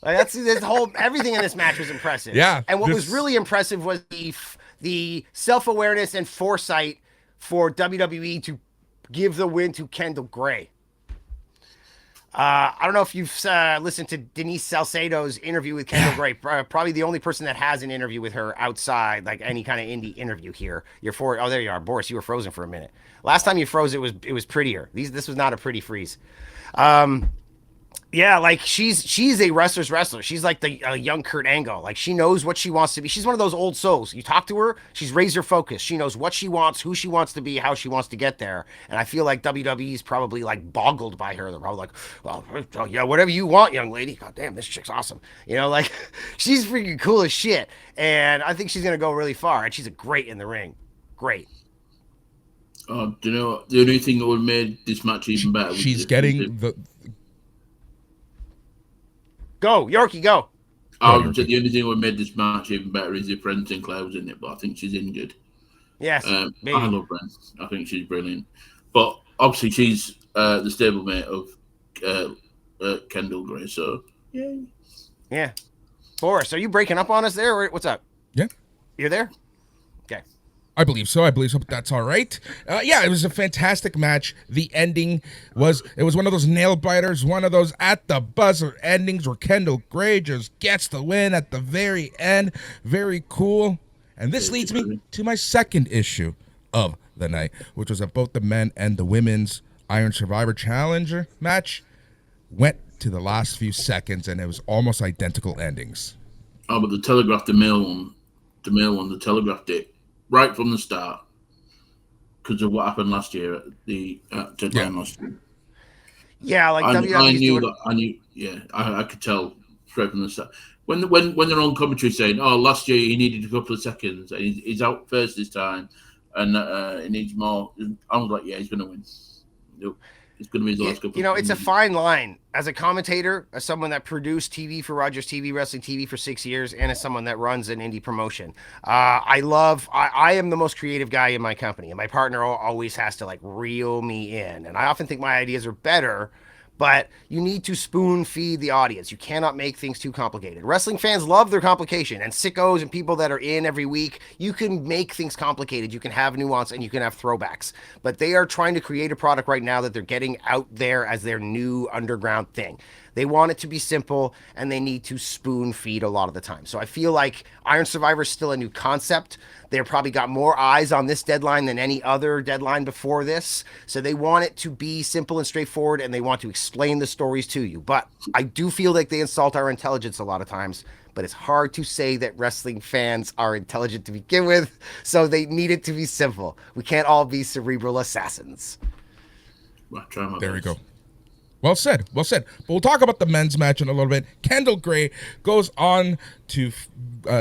S3: Like that's this whole everything in this match was impressive.
S2: Yeah.
S3: And what was really impressive was the self-awareness and foresight for WWE to give the win to Kendall Gray. I don't know if you've listened to Denise Salcedo's interview with Kendall Gray. Probably the only person that has an interview with her outside, like any kind of indie interview here. Oh, there you are, Boris. You were frozen for a minute. Last time you froze, it was prettier. This was not a pretty freeze. Yeah, like she's a wrestler's wrestler. She's like the young Kurt Angle. Like she knows what she wants to be. She's one of those old souls. You talk to her, she's razor focused. She knows what she wants, who she wants to be, how she wants to get there. And I feel like WWE's probably like boggled by her. They're probably like, well, yeah, whatever you want, young lady. God damn, this chick's awesome. You know, like she's freaking cool as shit. And I think she's gonna go really far. And she's a great in the ring. Great.
S4: Do you know the only thing that would have made this match even better?
S2: She's getting the.
S3: Go, Yorkie, go.
S4: The only thing that would have made this match even better is if Ren Sinclair was in it, but I think she's injured.
S3: Yes.
S4: I love Ren. I think she's brilliant. But obviously, she's the stablemate of Kendall Gray, so.
S3: Yeah. Boris, are you breaking up on us there? Or what's up?
S2: Yeah.
S3: You're there? Okay.
S2: I believe so. But that's all right. Yeah, it was a fantastic match. The ending was one of those nail biters, one of those at the buzzer endings where Kendall Gray just gets the win at the very end. Very cool. And this leads me to my second issue of the night, which was that both the men and the women's Iron Survivor Challenger match went to the last few seconds, and it was almost identical endings.
S4: Oh, but the male one telegraphed it right from the start because of what happened last year at the deadline last year.
S3: Yeah, like
S4: I knew. Yeah, I could tell straight from the start. when they're on commentary saying, "Oh, last year he needed a couple of seconds, and he's out first this time, and he needs more," I'm like, yeah, he's going to win. Nope. It's going to be his last couple.
S3: You know, it's a fine line. As a commentator, as someone that produced TV for Rogers TV, Wrestling TV for 6 years, and as someone that runs an indie promotion, I am the most creative guy in my company, and my partner always has to like reel me in. And I often think my ideas are better, but you need to spoon feed the audience. You cannot make things too complicated. Wrestling fans love their complication, and sickos and people that are in every week, you can make things complicated. You can have nuance and you can have throwbacks, but they are trying to create a product right now that they're getting out there as their new underground thing. They want it to be simple, and they need to spoon feed a lot of the time. So I feel like Iron Survivor is still a new concept. They've probably got more eyes on this deadline than any other deadline before this. So they want it to be simple and straightforward, and they want to explain the stories to you. But I do feel like they insult our intelligence a lot of times. But it's hard to say that wrestling fans are intelligent to begin with. So they need it to be simple. We can't all be cerebral assassins.
S4: Well,
S2: there we go. Well said. Well said. But we'll talk about the men's match in a little bit. Kendall Gray goes on to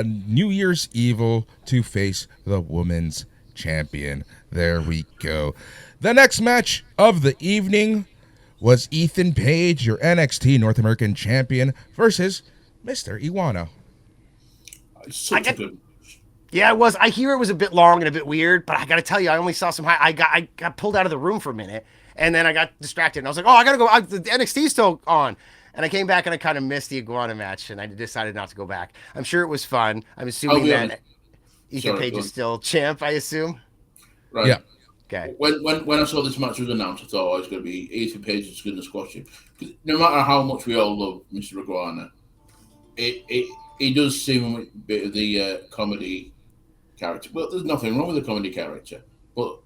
S2: New Year's Evil to face the women's champion. There we go. The next match of the evening was Ethan Page, your NXT North American champion, versus Mr. Iguana.
S3: Yeah, it was. I hear it was a bit long and a bit weird, but I got to tell you, I only saw some high. I got pulled out of the room for a minute. And then I got distracted, and I was like, "Oh, I gotta go. The NXT's still on." And I came back, and I kind of missed the Iguana match, and I decided not to go back. I'm sure it was fun. I'm assuming that Ethan Page is still champ. I assume.
S4: Right.
S2: Yeah.
S3: Okay.
S4: When I saw this match was announced, I thought it was going to be Ethan Page is going to squash him. No matter how much we all love Mr. Iguana, he does seem a bit of the comedy character. Well, there's nothing wrong with the comedy character, but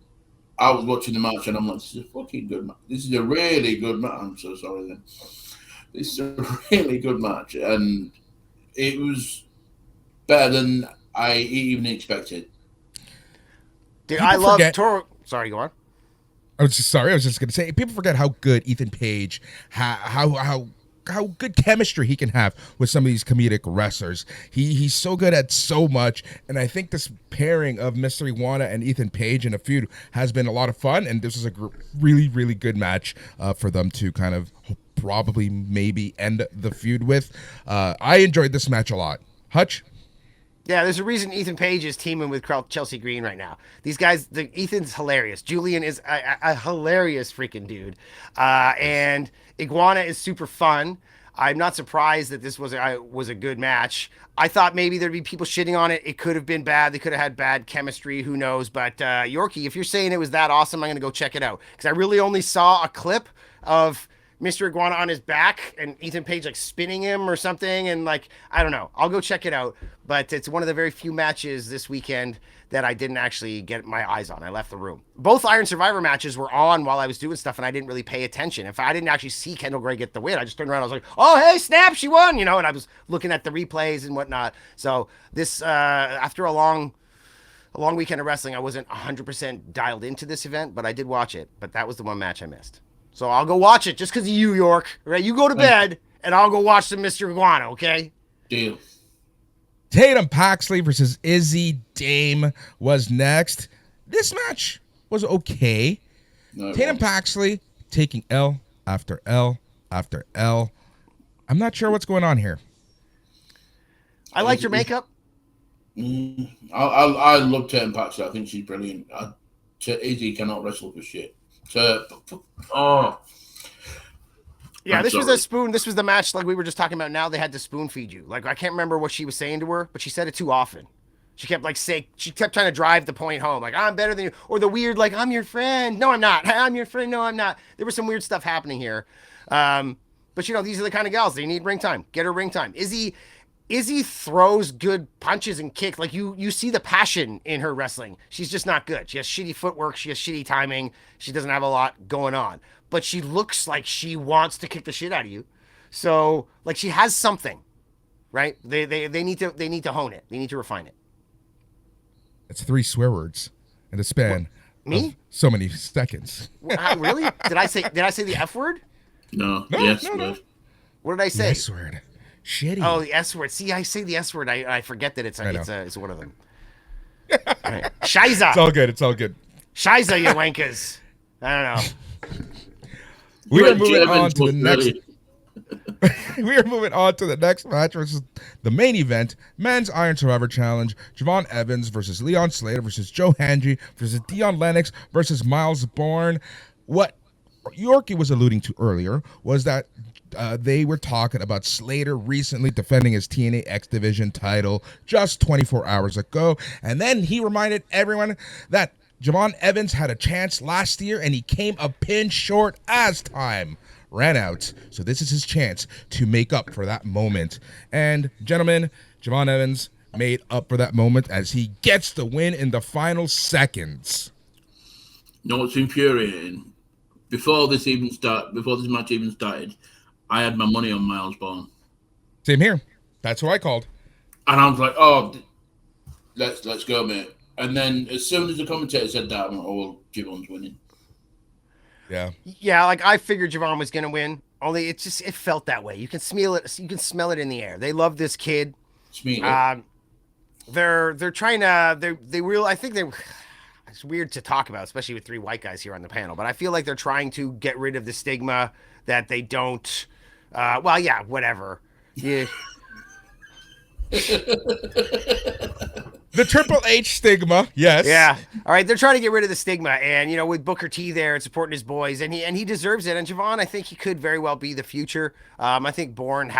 S4: I was watching the match and I'm like, this is a fucking good match. This is a really good match. I'm so sorry then. This is a really good match. And it was better than I even expected.
S3: Dude, I love Toro. Sorry, go on.
S2: I was just going to say, people forget how good Ethan Page, how good chemistry he can have with some of these comedic wrestlers. He's so good at so much, and I think this pairing of Mr. Iguana and Ethan Page in a feud has been a lot of fun, and this is a really, really good match for them to kind of probably maybe end the feud with. I enjoyed this match a lot. Hutch?
S3: Yeah, there's a reason Ethan Page is teaming with Chelsea Green right now. These guys, Ethan's hilarious. Julian is a hilarious freaking dude. And Iguana is super fun. I'm not surprised that this was a good match. I thought maybe there'd be people shitting on it. It could have been bad. They could have had bad chemistry. Who knows? But Yorkie, if you're saying it was that awesome, I'm going to go check it out. Because I really only saw a clip of Mr. Iguana on his back and Ethan Page like spinning him or something. And like, I don't know. I'll go check it out. But it's one of the very few matches this weekend that I didn't actually get my eyes on. I left the room. Both Iron Survivor matches were on while I was doing stuff and I didn't really pay attention. If I didn't actually see Kendall Gray get the win, I just turned around. I was like, oh, hey, snap, she won, and I was looking at the replays and whatnot. So this, after a long weekend of wrestling, I wasn't 100% dialed into this event, but I did watch it. But that was the one match I missed. So I'll go watch it just because of you, York. Right? You go to bed, and I'll go watch some Mr. Iguana, okay?
S4: Deal.
S2: Tatum Paxley versus Izzy Dame was next. This match was okay. No, Tatum Paxley taking L after L after L. I'm not sure what's going on here.
S3: I liked your makeup.
S4: I love Tatum Paxley. I think she's brilliant. Izzy cannot wrestle for shit. Yeah,
S3: this was a spoon. This was the match like we were just talking about. Now they had to spoon feed you. Like I can't remember what she was saying to her, but she said it too often. She kept trying to drive the point home. Like I'm better than you, or the weird like I'm your friend. No, I'm not. I'm your friend. No, I'm not. There was some weird stuff happening here. But these are the kind of gals they need ring time. Get her ring time. Izzy throws good punches and kicks. Like you see the passion in her wrestling. She's just not good. She has shitty footwork. She has shitty timing. She doesn't have a lot going on. But she looks like she wants to kick the shit out of you. So like she has something, right? They need to hone it. They need to refine it.
S2: It's 3 swear words in the span of so many seconds.
S3: Really? Did I say the F word?
S4: No.
S2: Yes.
S4: No.
S3: What did I say?
S2: S word. Shitty.
S3: Oh, the S word. See, I say the S word. I forget that it's one of them. Right. Shiza.
S2: It's all good. It's all good.
S3: Shiza, you wankers. I don't know.
S2: We are
S4: German's
S2: moving on to the
S4: most
S2: next.
S4: dirty.
S2: We are moving on to the next match, which is the main event: Men's Iron Survivor Challenge. Javon Evans versus Leon Slater versus Joe Hendry versus Dion Lennox versus Miles Bourne. What Yorkie was alluding to earlier was that they were talking about Slater recently defending his TNA X Division title just 24 hours ago, and then he reminded everyone that Javon Evans had a chance last year and he came a pin short as time ran out. So this is his chance to make up for that moment. And gentlemen, Javon Evans made up for that moment as he gets the win in the final seconds.
S4: You know what's infuriating? Before this match even started, I had my money on Miles Bourne.
S2: Same here. That's who I called.
S4: And I was like, oh, let's go, mate. And then as soon as the commentator said that, I went, oh, well, Javon's winning.
S2: Yeah.
S3: Yeah, like I figured Javon was gonna win. Only it felt that way. You can smell it. You can smell it in the air. They love this kid. They're trying to. I think they. It's weird to talk about, especially with three white guys here on the panel. But I feel like they're trying to get rid of the stigma that they don't. Well, yeah, whatever. Yeah.
S2: The Triple H stigma, yes.
S3: Yeah. All right. They're trying to get rid of the stigma, and with Booker T there and supporting his boys, and he deserves it. And Javon, I think he could very well be the future. I think Bourne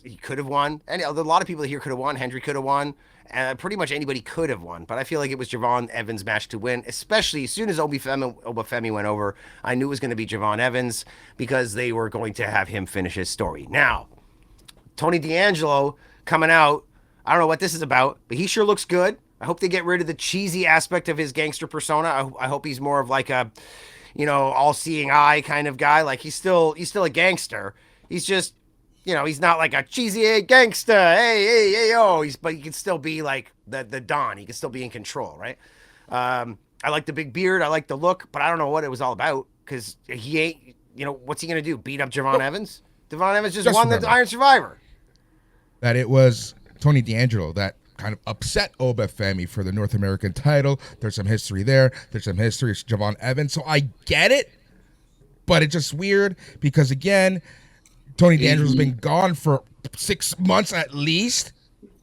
S3: he could have won, and a lot of people here could have won. Hendry could have won. Pretty much anybody could have won, but I feel like it was Javon Evans' match to win, especially as soon as Obafemi went over. I knew it was going to be Javon Evans because they were going to have him finish his story. Now, Tony D'Angelo coming out. I don't know what this is about, but he sure looks good. I hope they get rid of the cheesy aspect of his gangster persona. I hope he's more of like a, all-seeing eye kind of guy. Like he's still a gangster. He's just, he's not like a cheesy gangster. Hey, yo. But he can still be like the Don. He can still be in control, right? I like the big beard. I like the look, but I don't know what it was all about because he ain't, what's he going to do? Beat up Javon Evans? Javon Evans just won the Iron Survivor.
S2: That it was Tony D'Angelo that kind of upset Obafemi for the North American title. There's some history there. There's some history of Javon Evans. So I get it, but it's just weird because, again, Tony D'Angelo's been gone for 6 months at least.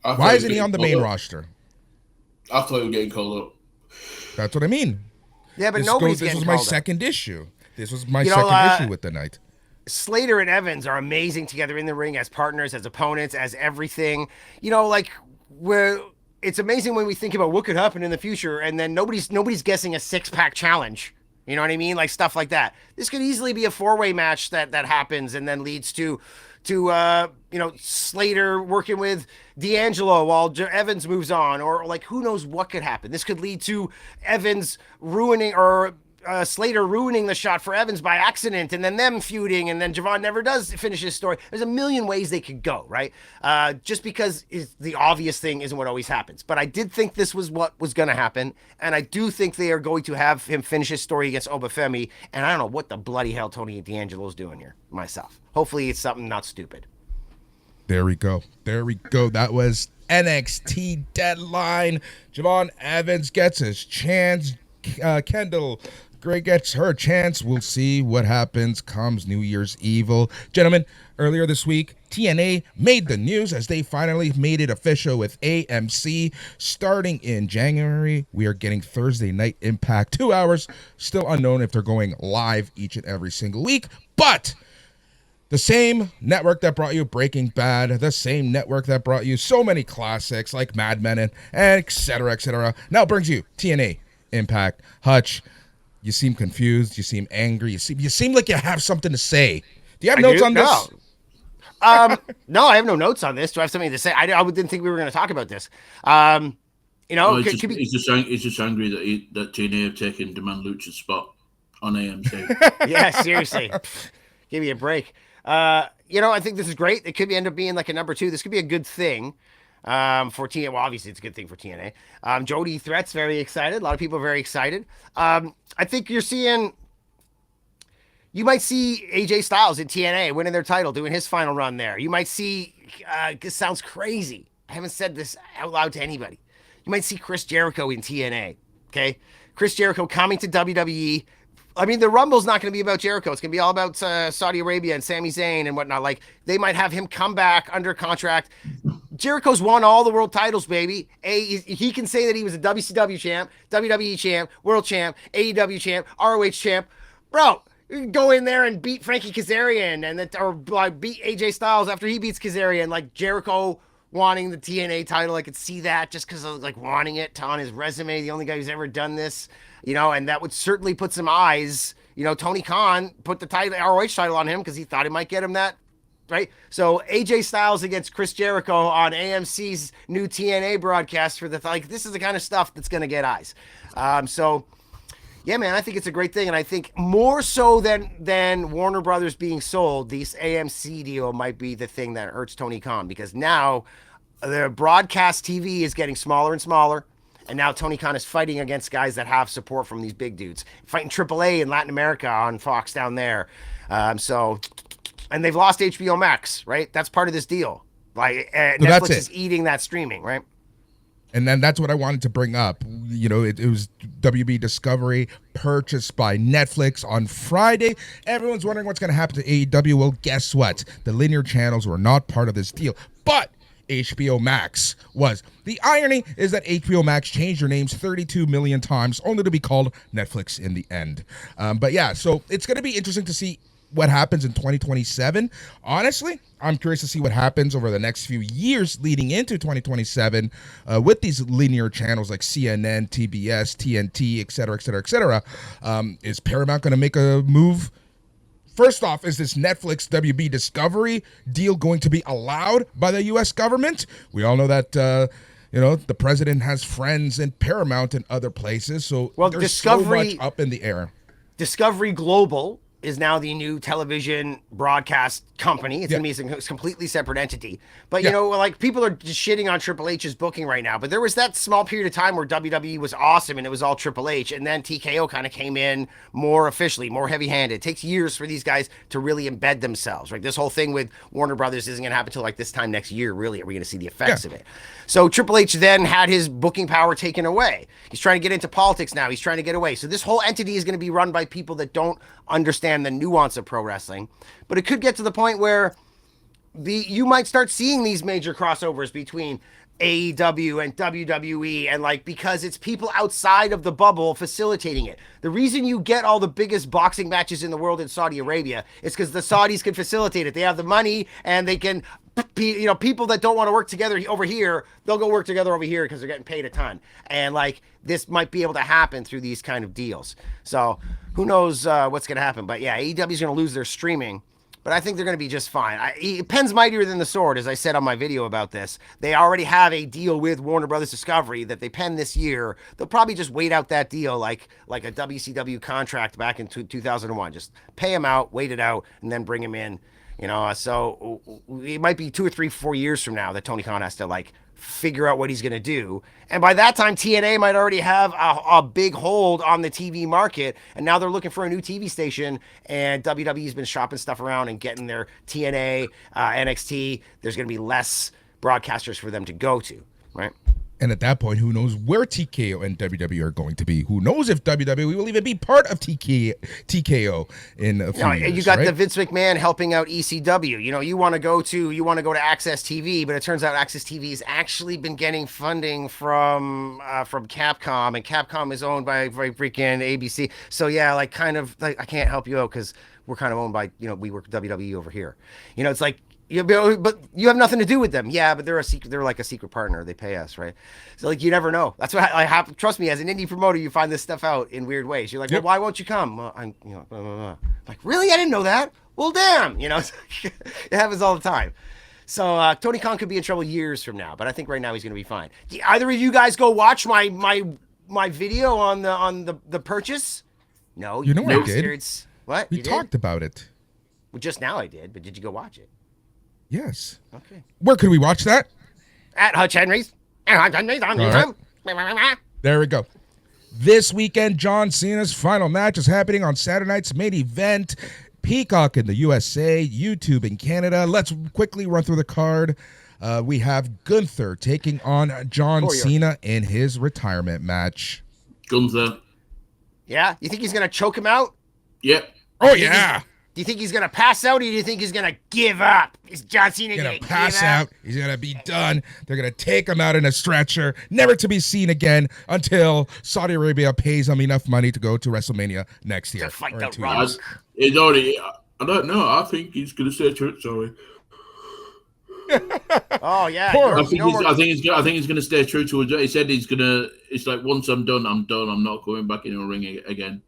S2: Why isn't he on the main roster?
S4: I thought he was getting called up.
S2: That's what I mean.
S3: Yeah, but
S2: This was my second issue. This was my second issue with the night.
S3: Slater and Evans are amazing together in the ring as partners, as opponents, as everything. It's amazing when we think about what could happen in the future, and then nobody's guessing a 6-pack challenge. You know what I mean? Like stuff like that. This could easily be a 4-way match that happens and then leads to Slater working with D'Angelo while Evans moves on, or like who knows what could happen. This could lead to Evans ruining or Slater ruining the shot for Evans by accident, and then them feuding, and then Javon never does finish his story. There's a million ways they could go, right? Just because the obvious thing isn't what always happens. But I did think this was what was going to happen, and I do think they are going to have him finish his story against Obafemi, and I don't know what the bloody hell Tony D'Angelo's doing here myself. Hopefully it's something not stupid.
S2: There we go. That was NXT Deadline. Javon Evans gets his chance. Kendall Gray gets her chance. We'll see what happens comes New Year's Evil. Gentlemen, earlier this week, TNA made the news as they finally made it official with AMC. Starting in January, we are getting Thursday Night Impact, 2 hours. Still unknown if they're going live each and every single week, but the same network that brought you Breaking Bad, the same network that brought you so many classics like Mad Men and et cetera, now brings you TNA Impact. Hutch, you seem confused. You seem angry. You seem like you have something to say. Do you have notes on this?
S3: No, I have no notes on this. Do I have something to say? I didn't think we were going to talk about this.
S4: He's just angry that TNA have taken Demand Lucha's spot on AMC.
S3: Yeah, seriously. Give me a break. I think this is great. It could end up being like a number 2. This could be a good thing. For TNA. Well, obviously it's a good thing for TNA. Jody Threat's very excited. A lot of people are very excited. I think you're seeing You might see AJ Styles in TNA winning their title, doing his final run there. You might see, this sounds crazy. I haven't said this out loud to anybody. You might see Chris Jericho in TNA, okay? Chris Jericho coming to WWE. I mean, the Rumble's not going to be about Jericho. It's going to be all about Saudi Arabia and Sami Zayn and whatnot. Like, they might have him come back under contract. Jericho's won all the world titles, baby. He can say that he was a WCW champ, WWE champ, world champ, AEW champ, ROH champ. Bro, go in there and beat Frankie Kazarian or beat AJ Styles after he beats Kazarian. Like, Jericho wanting the TNA title, I could see that just because of like wanting it on his resume. The only guy who's ever done this, you know, and that would certainly put some eyes. You know, Tony Khan put the title, ROH title on him because he thought he might get him that, right? So AJ Styles against Chris Jericho on AMC's new TNA broadcast for this is the kind of stuff that's going to get eyes. So yeah, man, I think it's a great thing. And I think more so than Warner Brothers being sold, this AMC deal might be the thing that hurts Tony Khan, because now the broadcast TV is getting smaller and smaller. And now Tony Khan is fighting against guys that have support from these big dudes, fighting AAA in Latin America on Fox down there. And they've lost HBO Max, right? That's part of this deal. Like Netflix is eating that streaming, right?
S2: And then that's what I wanted to bring up. You know, it was WB Discovery purchased by Netflix on Friday. Everyone's wondering what's going to happen to AEW. Well, guess what? The linear channels were not part of this deal, but HBO Max was. The irony is that HBO Max changed their names 32 million times, only to be called Netflix in the end. But yeah, so it's going to be interesting to see what happens in 2027. Honestly, I'm curious to see what happens over the next few years leading into 2027 with these linear channels like CNN, TBS, TNT, et cetera, et cetera, et cetera. Is Paramount going to make a move? First off, is this Netflix WB Discovery deal going to be allowed by the U.S. government? We all know that, the president has friends in Paramount and other places. So there's
S3: Discovery,
S2: so much up in the air.
S3: Discovery Global is now the new television broadcast company. It's going to be a completely separate entity. But, you know, like, people are just shitting on Triple H's booking right now. But there was that small period of time where WWE was awesome and it was all Triple H. And then TKO kind of came in more officially, more heavy-handed. It takes years for these guys to really embed themselves, right? This whole thing with Warner Brothers isn't going to happen until like this time next year, really. Are we going to see the effects of it? So Triple H then had his booking power taken away. He's trying to get into politics now. He's trying to get away. So this whole entity is going to be run by people that don't understand the nuance of pro wrestling. But it could get to the point where you might start seeing these major crossovers between AEW and WWE, and like, because it's people outside of the bubble facilitating it. The reason you get all the biggest boxing matches in the world in Saudi Arabia is because the Saudis can facilitate it. They have the money and they can, people that don't want to work together over here, they'll go work together over here because they're getting paid a ton. And like, this might be able to happen through these kind of deals. So who knows what's going to happen. But yeah, AEW is going to lose their streaming. But I think they're going to be just fine. It pen's mightier than the sword, as I said on my video about this. They already have a deal with Warner Brothers Discovery that they penned this year. They'll probably just wait out that deal like a WCW contract back in 2001. Just pay him out, wait it out, and then bring him in. So it might be 2 or 3, 4 years from now that Tony Khan has to like figure out what he's going to do. And by that time, TNA might already have a big hold on the TV market. And now they're looking for a new TV station. And WWE's been shopping stuff around and getting their TNA, NXT. There's going to be less broadcasters for them to go to, right?
S2: And at that point, who knows where TKO and WWE are going to be? Who knows if WWE will even be part of TKO in a few years,
S3: you got
S2: right?
S3: the Vince McMahon helping out ECW. You want to go to Access TV, but it turns out Access TV has actually been getting funding from Capcom, and Capcom is owned by freaking ABC. So yeah, I can't help you out because we're kind of owned by, we work with WWE over here. It's like, but you have nothing to do with them. Yeah, but they're like a secret partner. They pay us, right? So like, you never know. That's what I have. Trust me, as an indie promoter, you find this stuff out in weird ways. You're like, well, why won't you come? Well, I'm, blah, blah, blah. Like, really? I didn't know that. Well, damn, it happens all the time. So Tony Khan could be in trouble years from now, but I think right now he's going to be fine. Do either of you guys go watch my video on the purchase? No,
S2: I did.
S3: What?
S2: We talked about it.
S3: Well, just now I did, but did you go watch it?
S2: Yes.
S3: Okay.
S2: Where could we watch that?
S3: At Hutch Henry's. At Hutch Henry's on YouTube.
S2: There we go. This weekend, John Cena's final match is happening on Saturday night's main event. Peacock in the USA, YouTube in Canada. Let's quickly run through the card. We have Gunther taking on John Cena in his retirement match.
S4: Gunther.
S3: Yeah? You think he's going to choke him out?
S4: Yep.
S2: Oh, yeah.
S3: Do you think he's going to pass out, or do you think he's going to give up? Is John Cena
S2: He's
S3: going
S2: going
S3: to
S2: to pass
S3: give up?
S2: out. He's going to be done. They're going to take him out in a stretcher, never to be seen again until Saudi Arabia pays him enough money to go to WrestleMania next year.
S3: To fight
S2: or
S3: the
S2: in 2
S3: Rock.
S2: years.
S4: It's already. I don't know. I think he's going to stay true. Sorry.
S3: Oh, yeah.
S2: Poor-
S4: I think he's going to stay true to it. He said he's going to. It's like once I'm done, I'm done. I'm not going back in a ring again.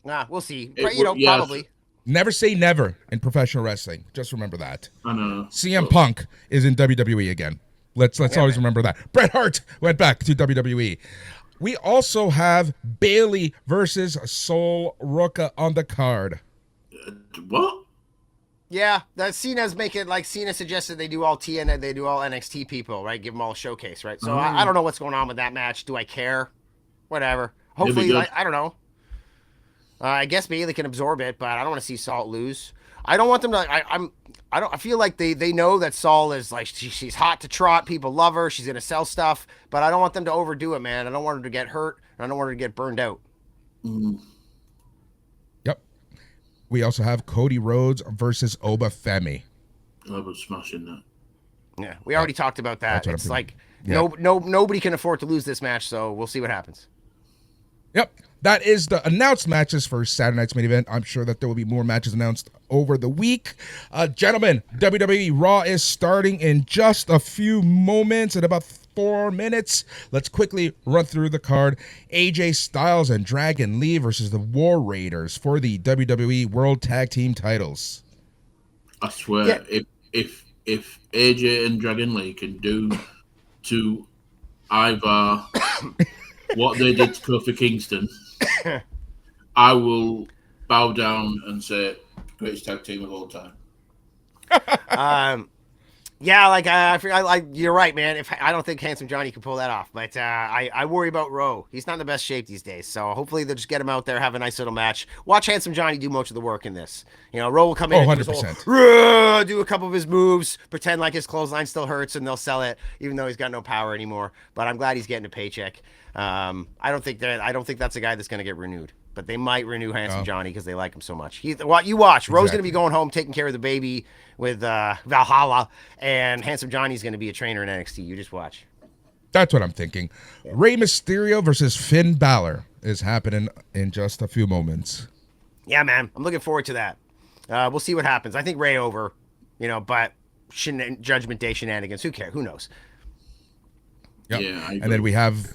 S3: Nah, we'll see.
S4: It
S3: But, you know,
S4: would- yeah.
S3: probably.
S2: Never say never in professional wrestling. Just remember that.
S4: I know.
S2: CM Punk is in WWE again. Let's always remember that. Bret Hart went back to WWE. We also have Bailey versus Sol Ruka on the card.
S4: What?
S3: Yeah, that Cena's making, like Cena suggested they do all TNA, they do all NXT people, right? Give them all a showcase, right? So I don't know what's going on with that match. Do I care? Whatever. Hopefully,
S4: good.
S3: I don't know. I guess Bailey can absorb it, but I don't want to see Salt lose. I don't want them to. I feel like they know that Saul is like she's hot to trot. People love her. She's gonna sell stuff, but I don't want them to overdo it, man. I don't want her to get hurt. And I don't want her to get burned out.
S2: Yep. We also have Cody Rhodes versus Oba Femi.
S4: I was smashing that.
S3: Yeah, we already talked about that.
S2: That's what I'm
S3: It's
S2: thinking.
S3: like nobody can afford to lose this match, so we'll see what happens.
S2: Yep. That is the announced matches for Saturday night's main event. I'm sure that there will be more matches announced over the week. Gentlemen, WWE Raw is starting in just a few moments, in about 4 minutes. Let's quickly run through the card. AJ Styles and Dragon Lee versus the War Raiders for the WWE World Tag Team titles.
S4: I swear, if AJ and Dragon Lee can do to Ivar what they did to Kofi Kingston, I will bow down and say greatest tag team of all time.
S3: Yeah, like you're right, man. If I don't think Handsome Johnny can pull that off, but I worry about Rowe. He's not in the best shape these days, so hopefully they'll just get him out there, have a nice little match. Watch Handsome Johnny do most of the work in this. You know, Rowe will come in, and do his
S2: 100%.
S3: whole, do a couple of his moves, pretend like his clothesline still hurts, and they'll sell it, even though he's got no power anymore. But I'm glad he's getting a paycheck. I don't think that's a guy that's going to get renewed. But they might renew Handsome Johnny because they like him so much. You watch. Rowe's going to be going home taking care of the baby with Valhalla, and Handsome Johnny's going to be a trainer in NXT. You just watch.
S2: That's what I'm thinking. Rey Mysterio versus Finn Balor is happening in just a few moments.
S3: Yeah, man. I'm looking forward to that. We'll see what happens. I think Rey over, but Judgment Day shenanigans. Who cares? Who knows?
S2: Yep.
S4: Yeah, I
S2: and
S4: agree.
S2: then we have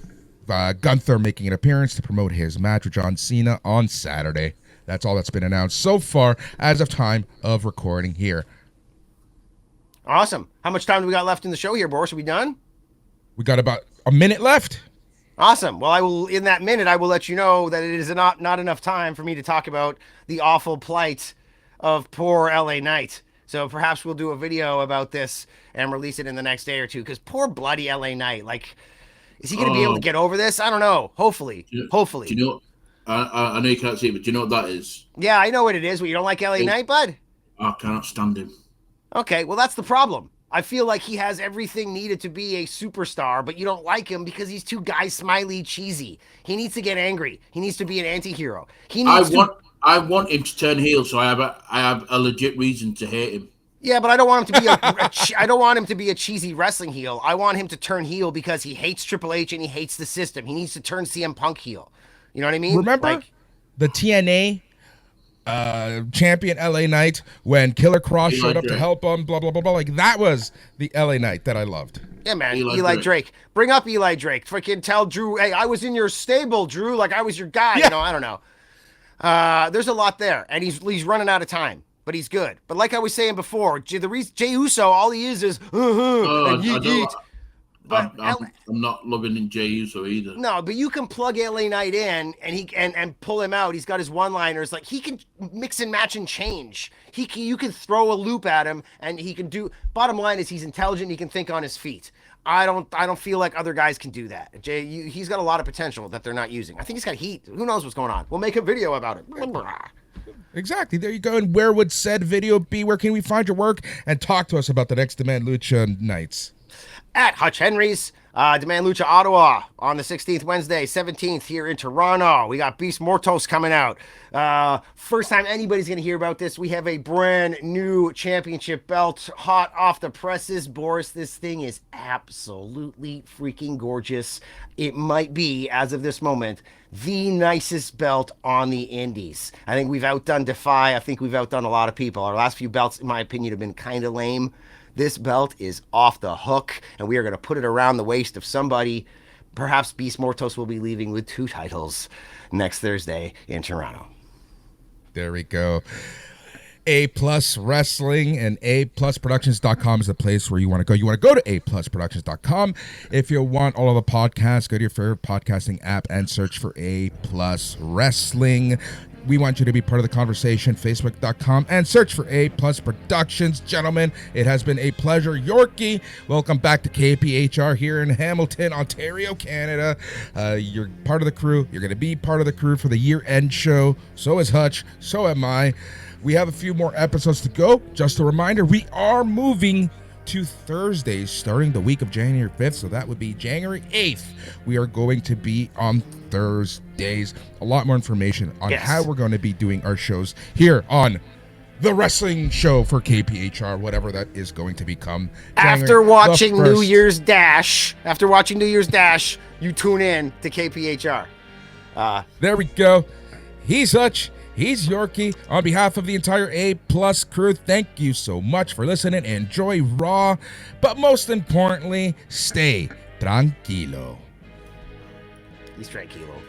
S2: Gunther making an appearance to promote his match with John Cena on Saturday. That's all that's been announced so far as of time of recording here.
S3: Awesome. How much time do we got left in the show here, Boris? Are we done?
S2: We got about a minute left.
S3: Awesome. Well, in that minute, I will let you know that it is not enough time for me to talk about the awful plight of poor LA Knight. So perhaps we'll do a video about this and release it in the next day or two, because poor bloody LA Knight, like, is he going to be able to get over this? I don't know. Hopefully. Hopefully.
S4: Do you know? I know you can't see it, but do you know what that is?
S3: Yeah, I know what it is. But you don't like LA Knight, bud?
S4: I cannot stand him.
S3: Okay, well, that's the problem. I feel like he has everything needed to be a superstar, but you don't like him because he's too guy smiley cheesy. He needs to get angry. He needs to be an anti-hero.
S4: I want him to turn heel, so I have a legit reason to hate him.
S3: Yeah, but I don't want him to be I don't want him to be a cheesy wrestling heel. I want him to turn heel because he hates Triple H and he hates the system. He needs to turn CM Punk heel. You know what I mean?
S2: Remember the TNA champion LA Knight when Killer Cross showed up to help him, blah, blah, blah, blah. Like, that was the LA Knight that I loved.
S3: Yeah, man. Eli Drake. Bring up Eli Drake. Freaking tell Drew, hey, I was in your stable, Drew. Like, I was your guy.
S2: Yeah.
S3: I don't know. There's a lot there, and he's running out of time. But he's good. But like I was saying before, Jey Uso, all he is and yeet. But
S4: I'm not loving Jey Uso either.
S3: No, but you can plug LA Knight in and he and pull him out. He's got his one-liners. Like, he can mix and match and change. You can throw a loop at him and he can do. Bottom line is he's intelligent. He can think on his feet. I don't feel like other guys can do that. He's got a lot of potential that they're not using. I think he's got heat. Who knows what's going on? We'll make a video about it.
S2: Exactly. There you go. And where would said video be? Where can we find your work? And talk to us about the next Demand Lucha nights.
S3: At Hutch Henry's, Demand Lucha Ottawa on the 16th, Wednesday, 17th here in Toronto. We got Beast Mortos coming out. First time anybody's going to hear about this. We have a brand new championship belt hot off the presses. Boris, this thing is absolutely freaking gorgeous. It might be, as of this moment, the nicest belt on the indies. I think we've outdone Defy. I think we've outdone a lot of people. Our last few belts, in my opinion, have been kind of lame. This belt is off the hook, and we are going to put it around the waist of somebody. Perhaps Beast Mortos will be leaving with 2 titles next Thursday in Toronto.
S2: There we go. A Plus Wrestling and aplusproductions.com is the place where you want to go. You want to go to aplusproductions.com. If you want all of the podcasts, go to your favorite podcasting app and search for A Plus Wrestling. We want you to be part of the conversation, facebook.com, and search for A Plus Productions. Gentlemen, it has been a pleasure. Yorkie, welcome back to KPHR here in Hamilton, Ontario, Canada. You're part of the crew. You're going to be part of the crew for the year-end show. So is Hutch. So am I. We have a few more episodes to go. Just a reminder, we are moving to Thursdays starting the week of January 5th. So that would be January 8th. We are going to be on Thursdays. A lot more information on how we're going to be doing our shows here on the wrestling show for KPHR, whatever that is going to become.
S3: After watching New Year's Dash, you tune in to KPHR.
S2: There we go. He's Hutch. He's Yorkie. On behalf of the entire A Plus crew, thank you so much for listening. Enjoy Raw, but most importantly, stay tranquilo.
S3: He's tranquilo.